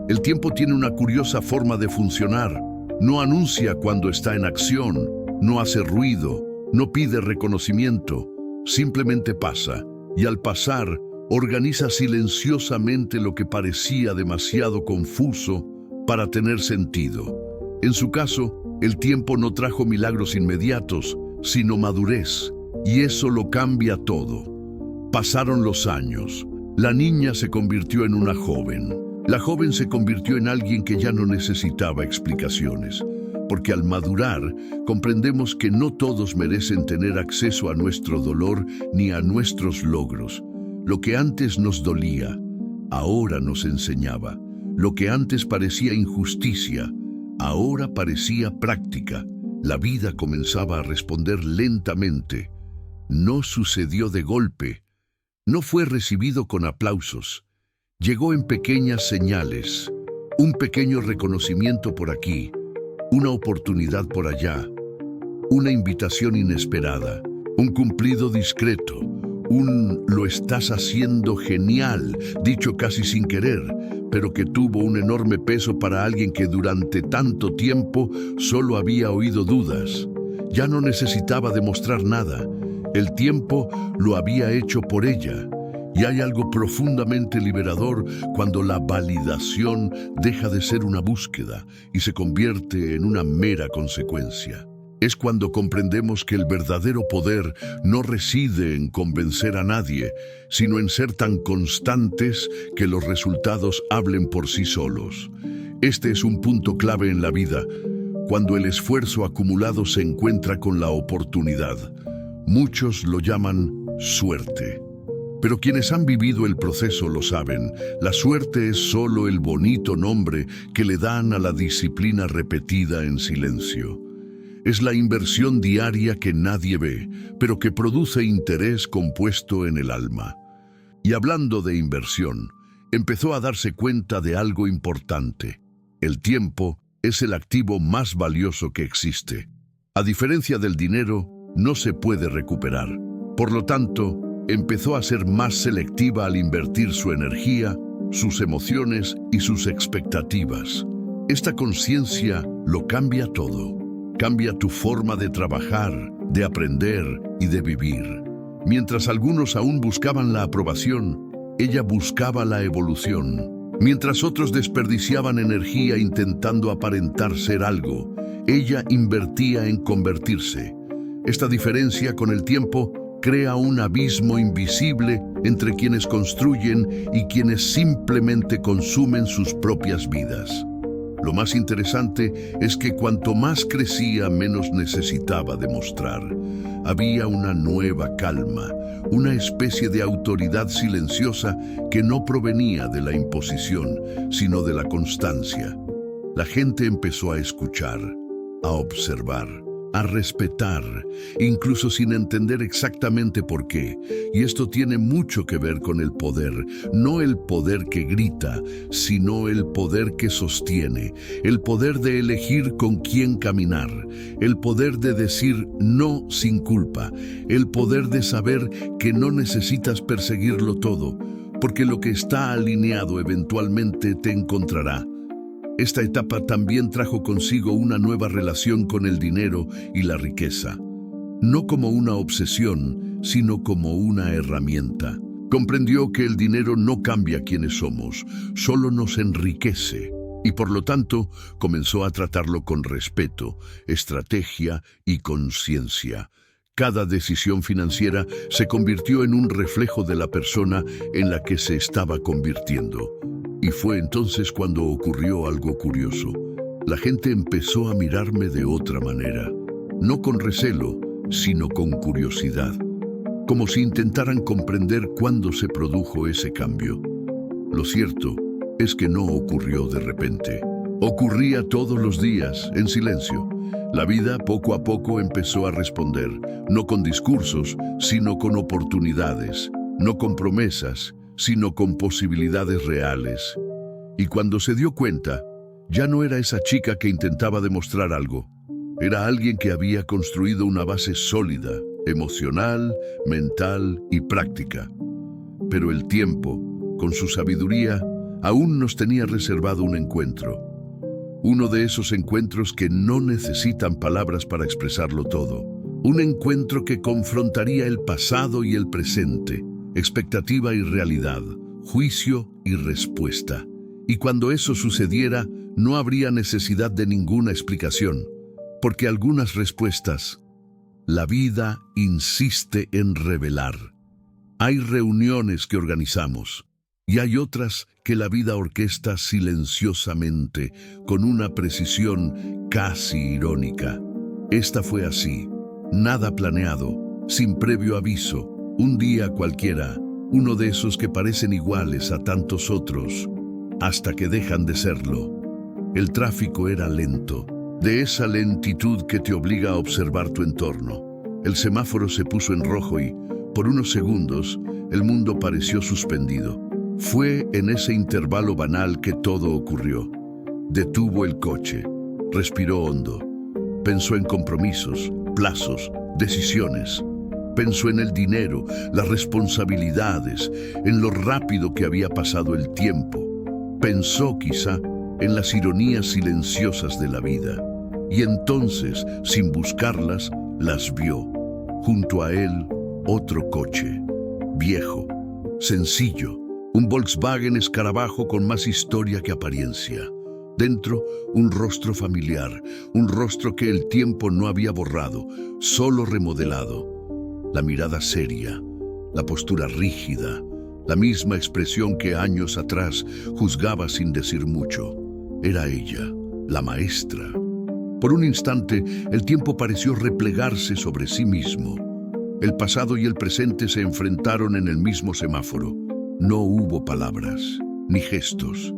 El tiempo tiene una curiosa forma de funcionar. No anuncia cuando está en acción, no hace ruido, no pide reconocimiento, simplemente pasa, y al pasar, organiza silenciosamente lo que parecía demasiado confuso para tener sentido. En su caso, el tiempo no trajo milagros inmediatos, sino madurez, y eso lo cambia todo. Pasaron los años. La niña se convirtió en una joven. La joven se convirtió en alguien que ya no necesitaba explicaciones, porque al madurar comprendemos que no todos merecen tener acceso a nuestro dolor ni a nuestros logros. Lo que antes nos dolía, ahora nos enseñaba. Lo que antes parecía injusticia, ahora parecía práctica. La vida comenzaba a responder lentamente. No sucedió de golpe. No fue recibido con aplausos. Llegó en pequeñas señales. Un pequeño reconocimiento por aquí, una oportunidad por allá, una invitación inesperada, un cumplido discreto, un "lo estás haciendo genial", dicho casi sin querer, pero que tuvo un enorme peso para alguien que durante tanto tiempo solo había oído dudas. Ya no necesitaba demostrar nada. El tiempo lo había hecho por ella. Y hay algo profundamente liberador cuando la validación deja de ser una búsqueda y se convierte en una mera consecuencia. Es cuando comprendemos que el verdadero poder no reside en convencer a nadie, sino en ser tan constantes que los resultados hablen por sí solos. Este es un punto clave en la vida, cuando el esfuerzo acumulado se encuentra con la oportunidad. Muchos lo llaman suerte. Pero quienes han vivido el proceso lo saben, la suerte es solo el bonito nombre que le dan a la disciplina repetida en silencio. Es la inversión diaria que nadie ve, pero que produce interés compuesto en el alma. Y hablando de inversión, empezó a darse cuenta de algo importante. El tiempo es el activo más valioso que existe. A diferencia del dinero, no se puede recuperar. Por lo tanto, empezó a ser más selectiva al invertir su energía, sus emociones y sus expectativas. Esta conciencia lo cambia todo. Cambia tu forma de trabajar, de aprender y de vivir. Mientras algunos aún buscaban la aprobación, ella buscaba la evolución. Mientras otros desperdiciaban energía intentando aparentar ser algo, ella invertía en convertirse. Esta diferencia con el tiempo crea un abismo invisible entre quienes construyen y quienes simplemente consumen sus propias vidas. Lo más interesante es que cuanto más crecía, menos necesitaba demostrar. Había una nueva calma, una especie de autoridad silenciosa que no provenía de la imposición, sino de la constancia. La gente empezó a escuchar, a observar, a respetar, incluso sin entender exactamente por qué. Y esto tiene mucho que ver con el poder, no el poder que grita, sino el poder que sostiene, el poder de elegir con quién caminar, el poder de decir no sin culpa, el poder de saber que no necesitas perseguirlo todo, porque lo que está alineado eventualmente te encontrará. Esta etapa también trajo consigo una nueva relación con el dinero y la riqueza, no como una obsesión, sino como una herramienta. Comprendió que el dinero no cambia quiénes somos, solo nos enriquece, y por lo tanto comenzó a tratarlo con respeto, estrategia y conciencia. Cada decisión financiera se convirtió en un reflejo de la persona en la que se estaba convirtiendo. Y fue entonces cuando ocurrió algo curioso. La gente empezó a mirarme de otra manera, no con recelo, sino con curiosidad, como si intentaran comprender cuándo se produjo ese cambio. Lo cierto es que no ocurrió de repente. Ocurría todos los días, en silencio. La vida poco a poco empezó a responder, no con discursos, sino con oportunidades, no con promesas, sino con posibilidades reales. Y cuando se dio cuenta, ya no era esa chica que intentaba demostrar algo. Era alguien que había construido una base sólida, emocional, mental y práctica. Pero el tiempo, con su sabiduría, aún nos tenía reservado un encuentro. Uno de esos encuentros que no necesitan palabras para expresarlo todo. Un encuentro que confrontaría el pasado y el presente, expectativa y realidad, juicio y respuesta. Y cuando eso sucediera, no habría necesidad de ninguna explicación, porque algunas respuestas, la vida insiste en revelar. Hay reuniones que organizamos, y hay otras que la vida orquesta silenciosamente, con una precisión casi irónica. Esta fue así, nada planeado, sin previo aviso, un día cualquiera, uno de esos que parecen iguales a tantos otros, hasta que dejan de serlo. El tráfico era lento, de esa lentitud que te obliga a observar tu entorno. El semáforo se puso en rojo y, por unos segundos, el mundo pareció suspendido. Fue en ese intervalo banal que todo ocurrió. Detuvo el coche, respiró hondo, pensó en compromisos, plazos, decisiones. Pensó en el dinero, las responsabilidades, en lo rápido que había pasado el tiempo. Pensó quizá en las ironías silenciosas de la vida. Y entonces, sin buscarlas, las vio. Junto a él, otro coche, viejo, sencillo. Un Volkswagen Escarabajo con más historia que apariencia. Dentro, un rostro familiar, un rostro que el tiempo no había borrado, solo remodelado. La mirada seria, la postura rígida, la misma expresión que años atrás juzgaba sin decir mucho. Era ella, la maestra. Por un instante, el tiempo pareció replegarse sobre sí mismo. El pasado y el presente se enfrentaron en el mismo semáforo. No hubo palabras, ni gestos,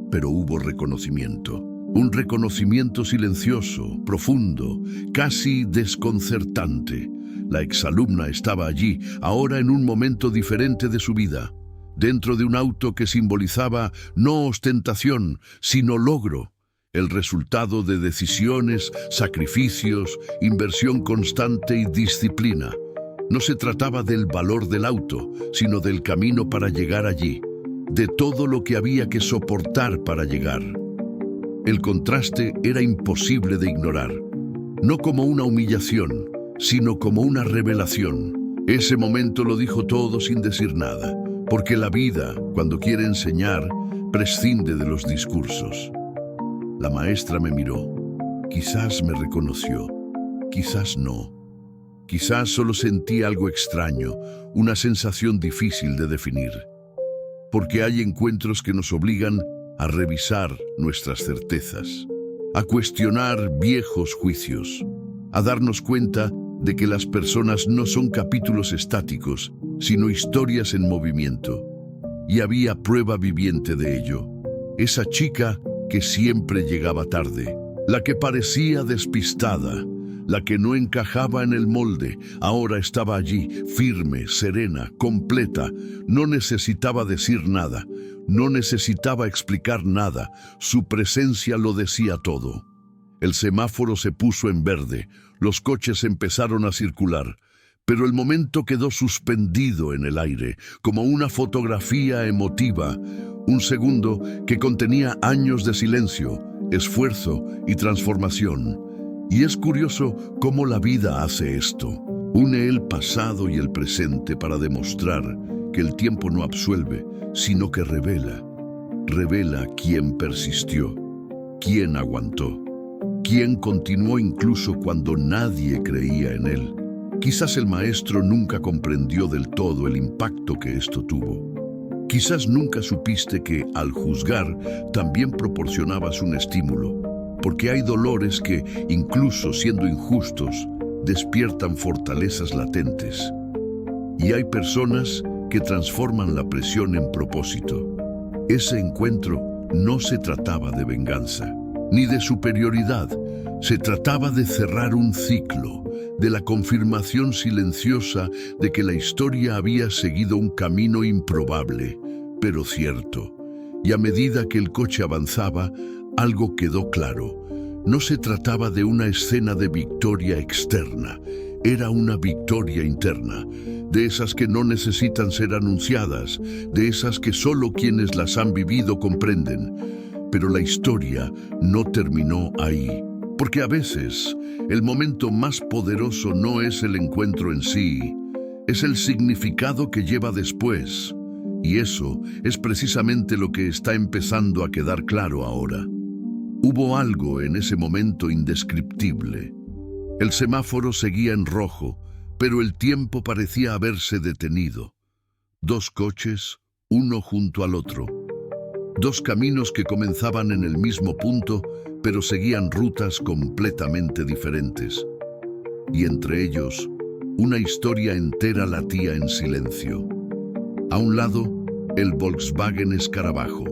pero hubo reconocimiento. Un reconocimiento silencioso, profundo, casi desconcertante. La exalumna estaba allí, ahora en un momento diferente de su vida, dentro de un auto que simbolizaba no ostentación, sino logro. el resultado de decisiones, sacrificios, inversión constante y disciplina. No se trataba del valor del auto, sino del camino para llegar allí, de todo lo que había que soportar para llegar. El contraste era imposible de ignorar, no como una humillación, sino como una revelación. Ese momento lo dijo todo sin decir nada, porque la vida, cuando quiere enseñar, prescinde de los discursos. La maestra me miró. Quizás me reconoció, quizás no. Quizás solo sentí algo extraño, una sensación difícil de definir. Porque hay encuentros que nos obligan a revisar nuestras certezas, a cuestionar viejos juicios, a darnos cuenta de que las personas no son capítulos estáticos, sino historias en movimiento. Y había prueba viviente de ello. Esa chica que siempre llegaba tarde, la que parecía despistada, la que no encajaba en el molde, ahora estaba allí, firme, serena, completa. No necesitaba decir nada, no necesitaba explicar nada, su presencia lo decía todo. El semáforo se puso en verde, los coches empezaron a circular, pero el momento quedó suspendido en el aire, como una fotografía emotiva, un segundo que contenía años de silencio, esfuerzo y transformación. Y es curioso cómo la vida hace esto. Une el pasado y el presente para demostrar que el tiempo no absuelve, sino que revela. Revela quién persistió, quién aguantó, quién continuó incluso cuando nadie creía en él. Quizás el maestro nunca comprendió del todo el impacto que esto tuvo. Quizás nunca supiste que, al juzgar, también proporcionabas un estímulo, porque hay dolores que, incluso siendo injustos, despiertan fortalezas latentes. Y hay personas que transforman la presión en propósito. Ese encuentro no se trataba de venganza, ni de superioridad. Se trataba de cerrar un ciclo, de la confirmación silenciosa de que la historia había seguido un camino improbable, pero cierto. Y a medida que el coche avanzaba, algo quedó claro. No se trataba de una escena de victoria externa, era una victoria interna, de esas que no necesitan ser anunciadas, de esas que solo quienes las han vivido comprenden. Pero la historia no terminó ahí, porque a veces el momento más poderoso no es el encuentro en sí, es el significado que lleva después. Y eso es precisamente lo que está empezando a quedar claro ahora. Hubo algo en ese momento indescriptible. El semáforo seguía en rojo, pero el tiempo parecía haberse detenido. Dos coches, uno junto al otro. Dos caminos que comenzaban en el mismo punto, pero seguían rutas completamente diferentes. Y entre ellos, una historia entera latía en silencio. A un lado, el Volkswagen Escarabajo.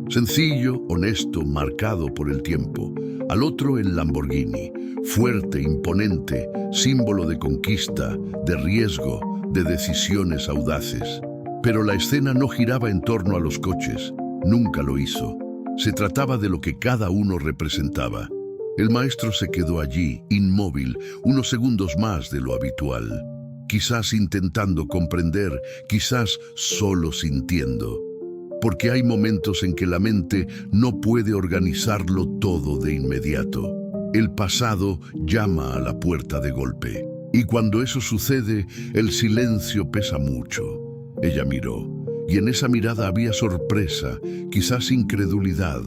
Sencillo, honesto, marcado por el tiempo. Al otro el Lamborghini, fuerte, imponente, símbolo de conquista, de riesgo, de decisiones audaces. Pero la escena no giraba en torno a los coches, nunca lo hizo. Se trataba de lo que cada uno representaba. El maestro se quedó allí, inmóvil, unos segundos más de lo habitual. Quizás intentando comprender, quizás solo sintiendo. Porque hay momentos en que la mente no puede organizarlo todo de inmediato. El pasado llama a la puerta de golpe. Y cuando eso sucede, el silencio pesa mucho. Ella miró, y en esa mirada había sorpresa, quizás incredulidad,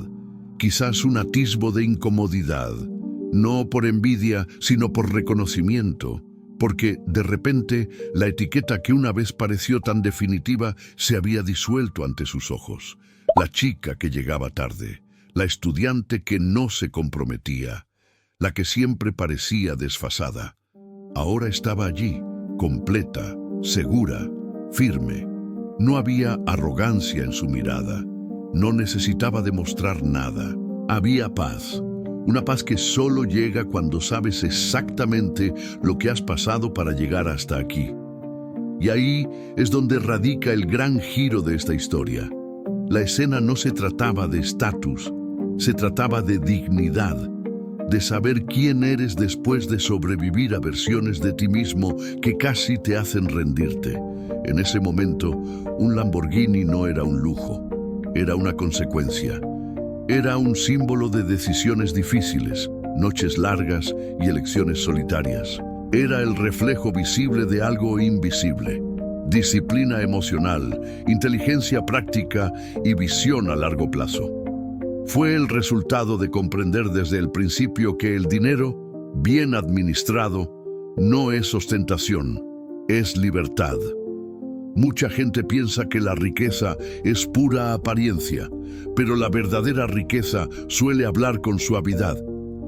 quizás un atisbo de incomodidad. No por envidia, sino por reconocimiento. Porque, de repente, la etiqueta que una vez pareció tan definitiva se había disuelto ante sus ojos. La chica que llegaba tarde, la estudiante que no se comprometía, la que siempre parecía desfasada. Ahora estaba allí, completa, segura, firme. No había arrogancia en su mirada, no necesitaba demostrar nada. Había paz. Una paz que solo llega cuando sabes exactamente lo que has pasado para llegar hasta aquí. Y ahí es donde radica el gran giro de esta historia. La escena no se trataba de estatus, Se trataba de dignidad, de saber quién eres después de sobrevivir a versiones de ti mismo que casi te hacen rendirte. En ese momento, un Lamborghini no era un lujo, era una consecuencia. Era un símbolo de decisiones difíciles, noches largas y elecciones solitarias. Era el reflejo visible de algo invisible. Disciplina emocional, inteligencia práctica y visión a largo plazo. Fue el resultado de comprender desde el principio que el dinero, bien administrado, no es ostentación, es libertad. Mucha gente piensa que la riqueza es pura apariencia, pero la verdadera riqueza suele hablar con suavidad.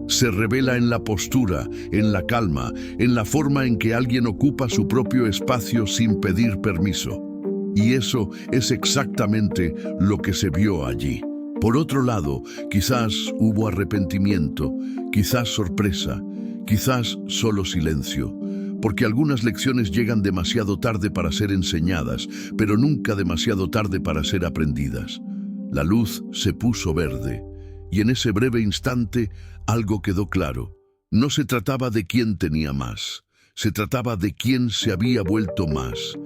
Se revela en la postura, en la calma, en la forma en que alguien ocupa su propio espacio sin pedir permiso. Y eso es exactamente lo que se vio allí. Por otro lado, quizás hubo arrepentimiento, quizás sorpresa, quizás solo silencio. Porque algunas lecciones llegan demasiado tarde para ser enseñadas, pero nunca demasiado tarde para ser aprendidas. La luz se puso verde, y en ese breve instante algo quedó claro. No se trataba de quién tenía más, se trataba de quién se había vuelto más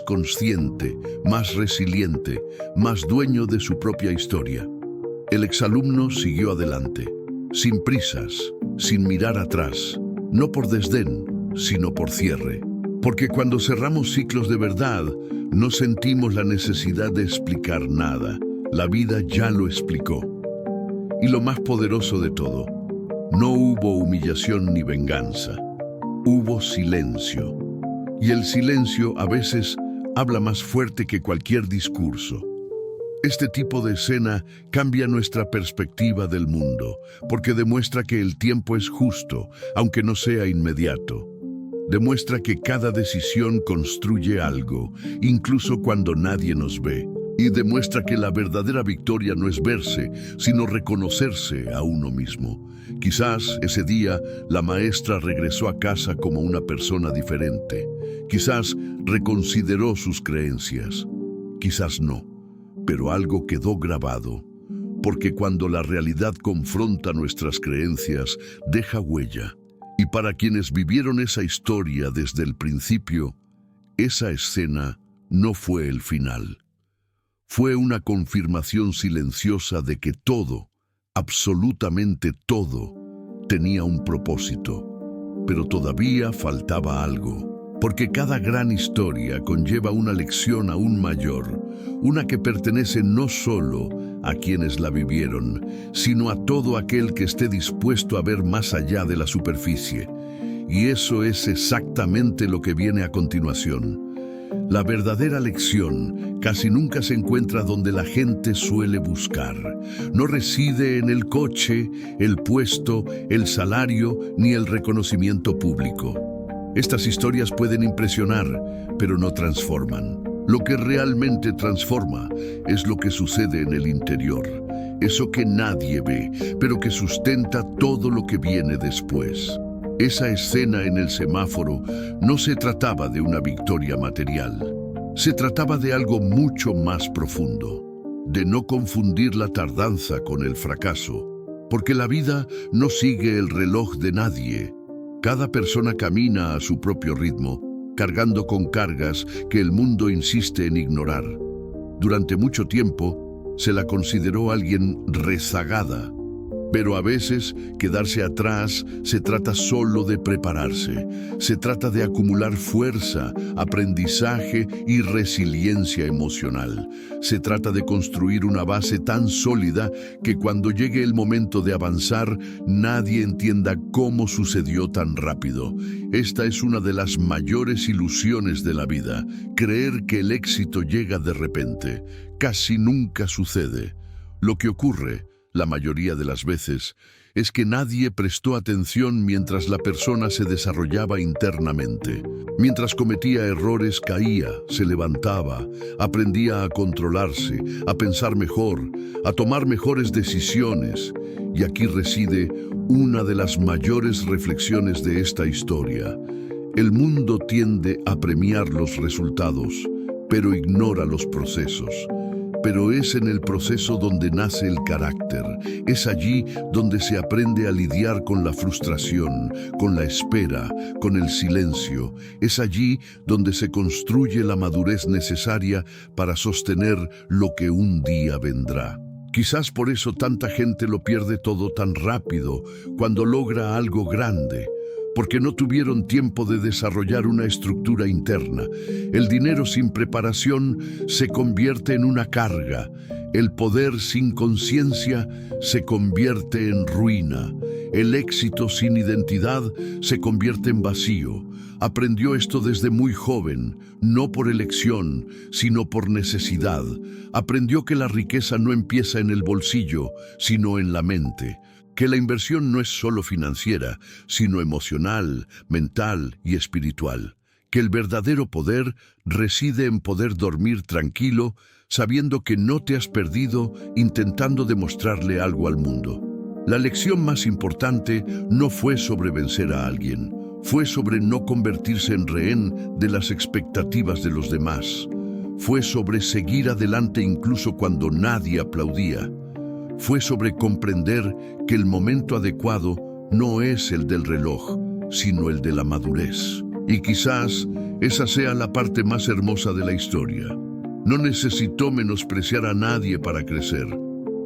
consciente, más resiliente, más dueño de su propia historia. El exalumno siguió adelante, sin prisas, sin mirar atrás, no por desdén, sino por cierre. Porque cuando cerramos ciclos de verdad, no sentimos la necesidad de explicar nada. La vida ya lo explicó. Y lo más poderoso de todo, no hubo humillación ni venganza. Hubo silencio. Y el silencio a veces habla más fuerte que cualquier discurso. Este tipo de escena cambia nuestra perspectiva del mundo, porque demuestra que el tiempo es justo, aunque no sea inmediato. Demuestra que cada decisión construye algo, incluso cuando nadie nos ve. Y demuestra que la verdadera victoria no es verse, sino reconocerse a uno mismo. Quizás ese día la maestra regresó a casa como una persona diferente. Quizás reconsideró sus creencias. Quizás no. Pero algo quedó grabado. Porque cuando la realidad confronta nuestras creencias, deja huella. Y para quienes vivieron esa historia desde el principio, esa escena no fue el final. Fue una confirmación silenciosa de que todo, absolutamente todo, tenía un propósito. Pero todavía faltaba algo, porque cada gran historia conlleva una lección aún mayor, una que pertenece no solo a quienes la vivieron, sino a todo aquel que esté dispuesto a ver más allá de la superficie. Y eso es exactamente lo que viene a continuación. La verdadera lección casi nunca se encuentra donde la gente suele buscar. No reside en el coche, el puesto, el salario, ni el reconocimiento público. Estas historias pueden impresionar, pero no transforman. Lo que realmente transforma es lo que sucede en el interior. Eso que nadie ve, pero que sustenta todo lo que viene después. Esa escena en el semáforo no se trataba de una victoria material. Se trataba de algo mucho más profundo. De no confundir la tardanza con el fracaso. Porque la vida no sigue el reloj de nadie. Cada persona camina a su propio ritmo, cargando con cargas que el mundo insiste en ignorar. Durante mucho tiempo se la consideró alguien rezagada, pero a veces quedarse atrás se trata solo de prepararse. Se trata de acumular fuerza, aprendizaje y resiliencia emocional. Se trata de construir una base tan sólida que cuando llegue el momento de avanzar, nadie entienda cómo sucedió tan rápido. Esta es una de las mayores ilusiones de la vida, creer que el éxito llega de repente. Casi nunca sucede. Lo que ocurre, la mayoría de las veces, es que nadie prestó atención mientras la persona se desarrollaba internamente. Mientras cometía errores, caía, se levantaba, aprendía a controlarse, a pensar mejor, a tomar mejores decisiones. Y aquí reside una de las mayores reflexiones de esta historia. El mundo tiende a premiar los resultados, pero ignora los procesos. pero es en el proceso donde nace el carácter. Es allí donde se aprende a lidiar con la frustración, con la espera, con el silencio. Es allí donde se construye la madurez necesaria para sostener lo que un día vendrá. Quizás por eso tanta gente lo pierde todo tan rápido cuando logra algo grande, porque no tuvieron tiempo de desarrollar una estructura interna. El dinero sin preparación se convierte en una carga. El poder sin conciencia se convierte en ruina. El éxito sin identidad se convierte en vacío. Aprendió esto desde muy joven, no por elección, sino por necesidad. Aprendió que la riqueza no empieza en el bolsillo, sino en la mente. Que la inversión no es solo financiera, sino emocional, mental y espiritual. Que el verdadero poder reside en poder dormir tranquilo, sabiendo que no te has perdido intentando demostrarle algo al mundo. La lección más importante no fue sobre vencer a alguien, fue sobre no convertirse en rehén de las expectativas de los demás. Fue sobre seguir adelante incluso cuando nadie aplaudía. Fue sobre comprender que el momento adecuado no es el del reloj, sino el de la madurez. Y quizás esa sea la parte más hermosa de la historia. No necesitó menospreciar a nadie para crecer.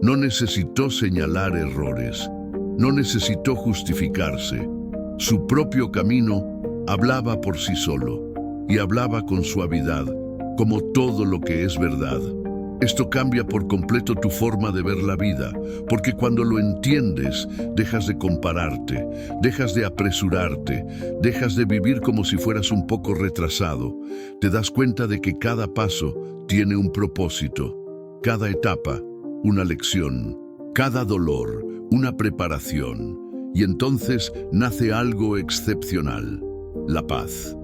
No necesitó señalar errores. No necesitó justificarse. Su propio camino hablaba por sí solo y hablaba con suavidad, como todo lo que es verdad. Esto cambia por completo tu forma de ver la vida, porque cuando lo entiendes, dejas de compararte, dejas de apresurarte, dejas de vivir como si fueras un poco retrasado. Te das cuenta de que cada paso tiene un propósito, cada etapa una lección, cada dolor una preparación, y entonces nace algo excepcional: la paz.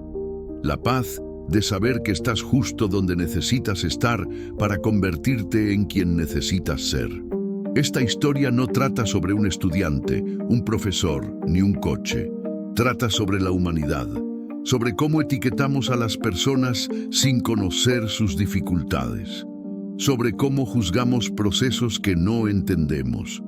La paz de saber que estás justo donde necesitas estar para convertirte en quien necesitas ser. Esta historia no trata sobre un estudiante, un profesor, ni un coche. Trata sobre la humanidad, sobre cómo etiquetamos a las personas sin conocer sus dificultades, sobre cómo juzgamos procesos que no entendemos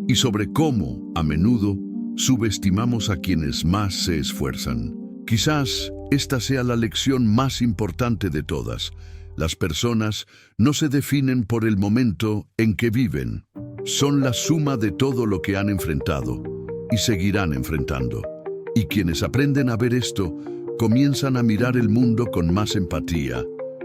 y sobre cómo, a menudo, subestimamos a quienes más se esfuerzan. Quizás esta sea la lección más importante de todas. Las personas no se definen por el momento en que viven. Son la suma de todo lo que han enfrentado y seguirán enfrentando. Y quienes aprenden a ver esto, comienzan a mirar el mundo con más empatía,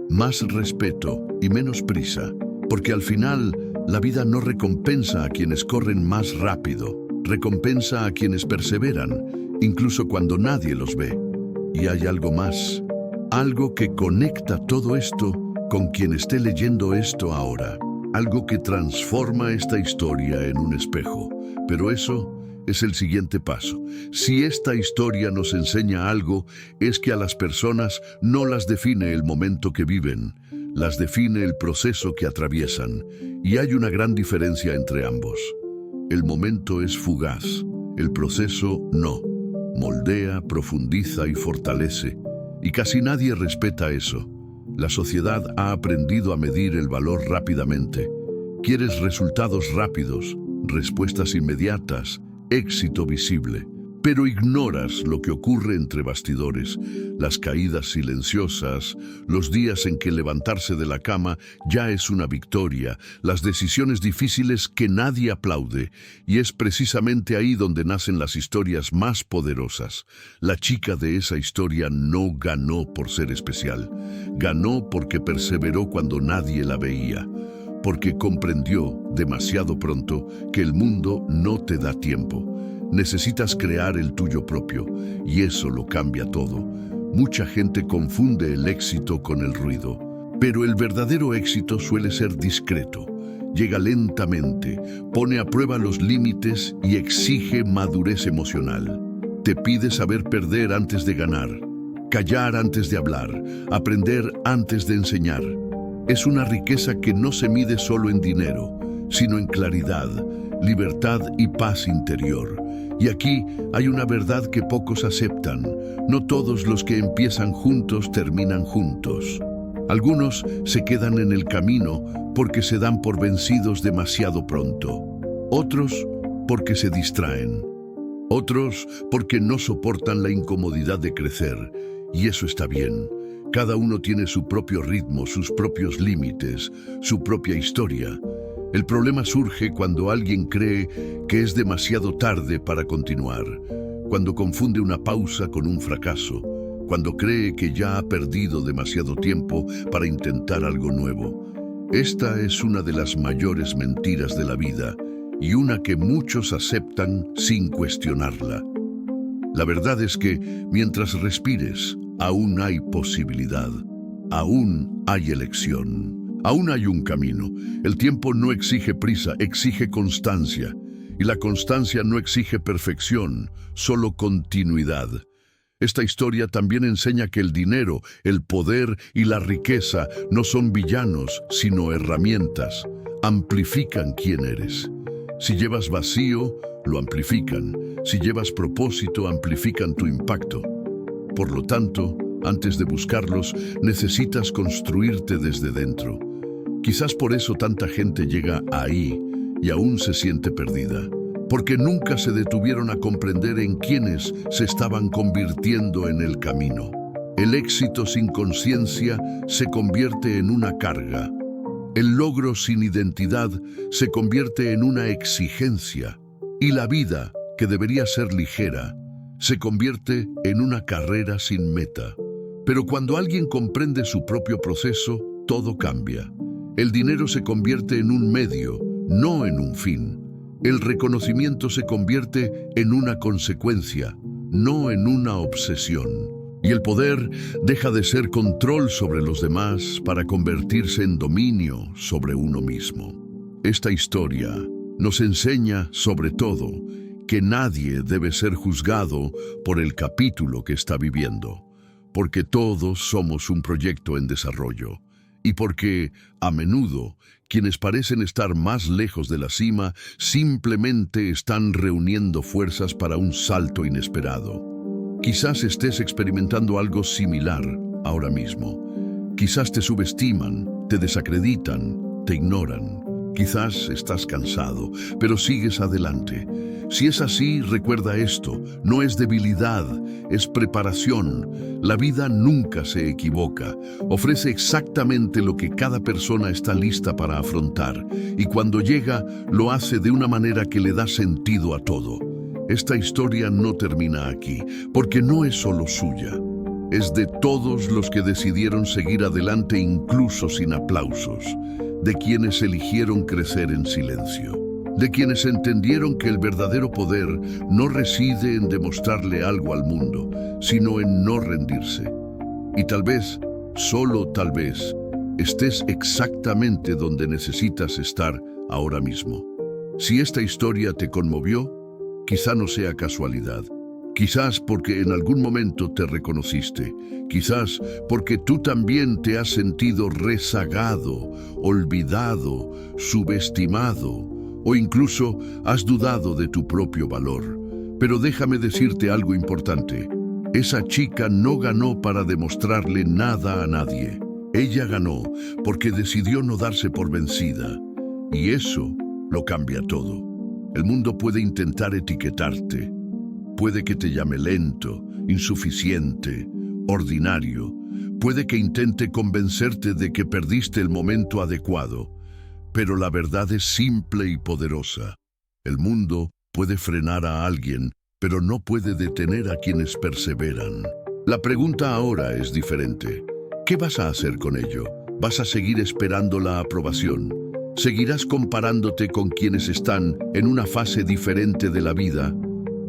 más respeto y menos prisa. Porque al final, la vida no recompensa a quienes corren más rápido, recompensa a quienes perseveran, incluso cuando nadie los ve. Y hay algo más, algo que conecta todo esto con quien esté leyendo esto ahora, algo que transforma esta historia en un espejo. Pero eso es el siguiente paso. Si esta historia nos enseña algo, es que a las personas no las define el momento que viven, las define el proceso que atraviesan, y hay una gran diferencia entre ambos. El momento es fugaz, el proceso no. Moldea, profundiza y fortalece, y casi nadie respeta eso. La sociedad ha aprendido a medir el valor rápidamente. Quieres resultados rápidos, respuestas inmediatas, éxito visible, pero ignoras lo que ocurre entre bastidores, las caídas silenciosas, los días en que levantarse de la cama ya es una victoria, las decisiones difíciles que nadie aplaude, y es precisamente ahí donde nacen las historias más poderosas. La chica de esa historia no ganó por ser especial, ganó porque perseveró cuando nadie la veía, porque comprendió demasiado pronto que el mundo no te da tiempo. Necesitas crear el tuyo propio, y eso lo cambia todo. Mucha gente confunde el éxito con el ruido, pero el verdadero éxito suele ser discreto. Llega lentamente, pone a prueba los límites y exige madurez emocional. Te pide saber perder antes de ganar, callar antes de hablar, aprender antes de enseñar. Es una riqueza que no se mide solo en dinero, sino en claridad, libertad y paz interior. Y aquí hay una verdad que pocos aceptan: no todos los que empiezan juntos terminan juntos. Algunos se quedan en el camino porque se dan por vencidos demasiado pronto. Otros porque se distraen. Otros porque no soportan la incomodidad de crecer. Y eso está bien. Cada uno tiene su propio ritmo, sus propios límites, su propia historia. El problema surge cuando alguien cree que es demasiado tarde para continuar, cuando confunde una pausa con un fracaso, cuando cree que ya ha perdido demasiado tiempo para intentar algo nuevo. Esta es una de las mayores mentiras de la vida y una que muchos aceptan sin cuestionarla. La verdad es que mientras respires, aún hay posibilidad, aún hay elección, aún hay un camino. El tiempo no exige prisa, exige constancia. Y la constancia no exige perfección, solo continuidad. Esta historia también enseña que el dinero, el poder y la riqueza no son villanos, sino herramientas. Amplifican quién eres. Si llevas vacío, lo amplifican. Si llevas propósito, amplifican tu impacto. Por lo tanto, antes de buscarlos, necesitas construirte desde dentro. Quizás por eso tanta gente llega ahí y aún se siente perdida, porque nunca se detuvieron a comprender en quiénes se estaban convirtiendo en el camino. El éxito sin conciencia se convierte en una carga. El logro sin identidad se convierte en una exigencia. Y la vida, que debería ser ligera, se convierte en una carrera sin meta. Pero cuando alguien comprende su propio proceso, todo cambia. El dinero se convierte en un medio, no en un fin. El reconocimiento se convierte en una consecuencia, no en una obsesión. Y el poder deja de ser control sobre los demás para convertirse en dominio sobre uno mismo. Esta historia nos enseña, sobre todo, que nadie debe ser juzgado por el capítulo que está viviendo, porque todos somos un proyecto en desarrollo, y porque, a menudo, quienes parecen estar más lejos de la cima simplemente están reuniendo fuerzas para un salto inesperado. Quizás estés experimentando algo similar ahora mismo. Quizás te subestiman, te desacreditan, te ignoran. Quizás estás cansado, pero sigues adelante. Si es así, recuerda esto: no es debilidad, es preparación. La vida nunca se equivoca. Ofrece exactamente lo que cada persona está lista para afrontar. Y cuando llega, lo hace de una manera que le da sentido a todo. Esta historia no termina aquí, porque no es solo suya. Es de todos los que decidieron seguir adelante incluso sin aplausos, de quienes eligieron crecer en silencio, de quienes entendieron que el verdadero poder no reside en demostrarle algo al mundo, sino en no rendirse. Y tal vez, solo tal vez, estés exactamente donde necesitas estar ahora mismo. Si esta historia te conmovió, quizá no sea casualidad. Quizás porque en algún momento te reconociste. Quizás porque tú también te has sentido rezagado, olvidado, subestimado, o incluso has dudado de tu propio valor. Pero déjame decirte algo importante. Esa chica no ganó para demostrarle nada a nadie. Ella ganó porque decidió no darse por vencida. Y eso lo cambia todo. El mundo puede intentar etiquetarte. Puede que te llame lento, insuficiente, ordinario. Puede que intente convencerte de que perdiste el momento adecuado. Pero la verdad es simple y poderosa. El mundo puede frenar a alguien, pero no puede detener a quienes perseveran. La pregunta ahora es diferente. ¿Qué vas a hacer con ello? ¿Vas a seguir esperando la aprobación? ¿Seguirás comparándote con quienes están en una fase diferente de la vida?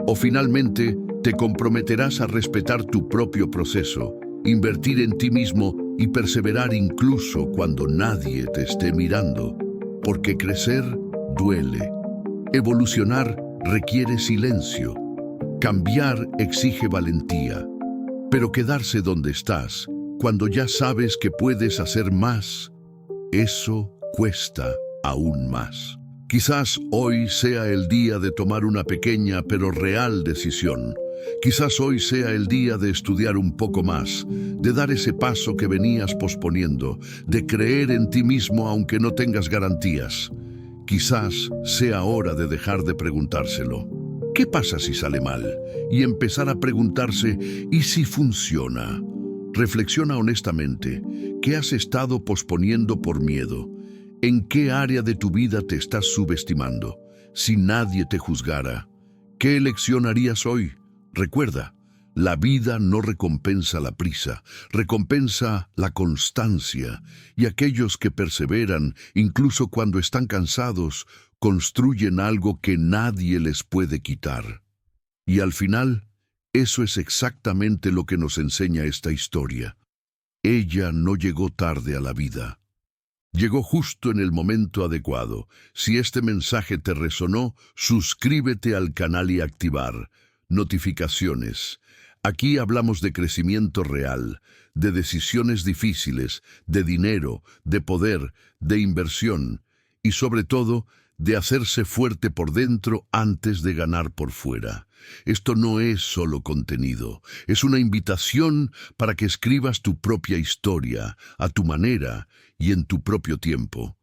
¿O finalmente te comprometerás a respetar tu propio proceso, invertir en ti mismo y perseverar incluso cuando nadie te esté mirando? Porque crecer duele. Evolucionar requiere silencio. Cambiar exige valentía. Pero quedarse donde estás, cuando ya sabes que puedes hacer más, eso cuesta aún más. Quizás hoy sea el día de tomar una pequeña pero real decisión. Quizás hoy sea el día de estudiar un poco más, de dar ese paso que venías posponiendo, de creer en ti mismo aunque no tengas garantías. Quizás sea hora de dejar de preguntárselo. ¿Qué pasa si sale mal? Y empezar a preguntarse, ¿y si funciona? Reflexiona honestamente. ¿Qué has estado posponiendo por miedo? ¿En qué área de tu vida te estás subestimando? Si nadie te juzgara, ¿qué elección harías hoy? Recuerda, la vida no recompensa la prisa, recompensa la constancia, y aquellos que perseveran, incluso cuando están cansados, construyen algo que nadie les puede quitar. Y al final, eso es exactamente lo que nos enseña esta historia. Ella no llegó tarde a la vida. Llegó justo en el momento adecuado. Si este mensaje te resonó, suscríbete al canal y activar notificaciones. Aquí hablamos de crecimiento real, de decisiones difíciles, de dinero, de poder, de inversión y sobre todo, de hacerse fuerte por dentro antes de ganar por fuera. Esto no es solo contenido, es una invitación para que escribas tu propia historia, a tu manera y en tu propio tiempo.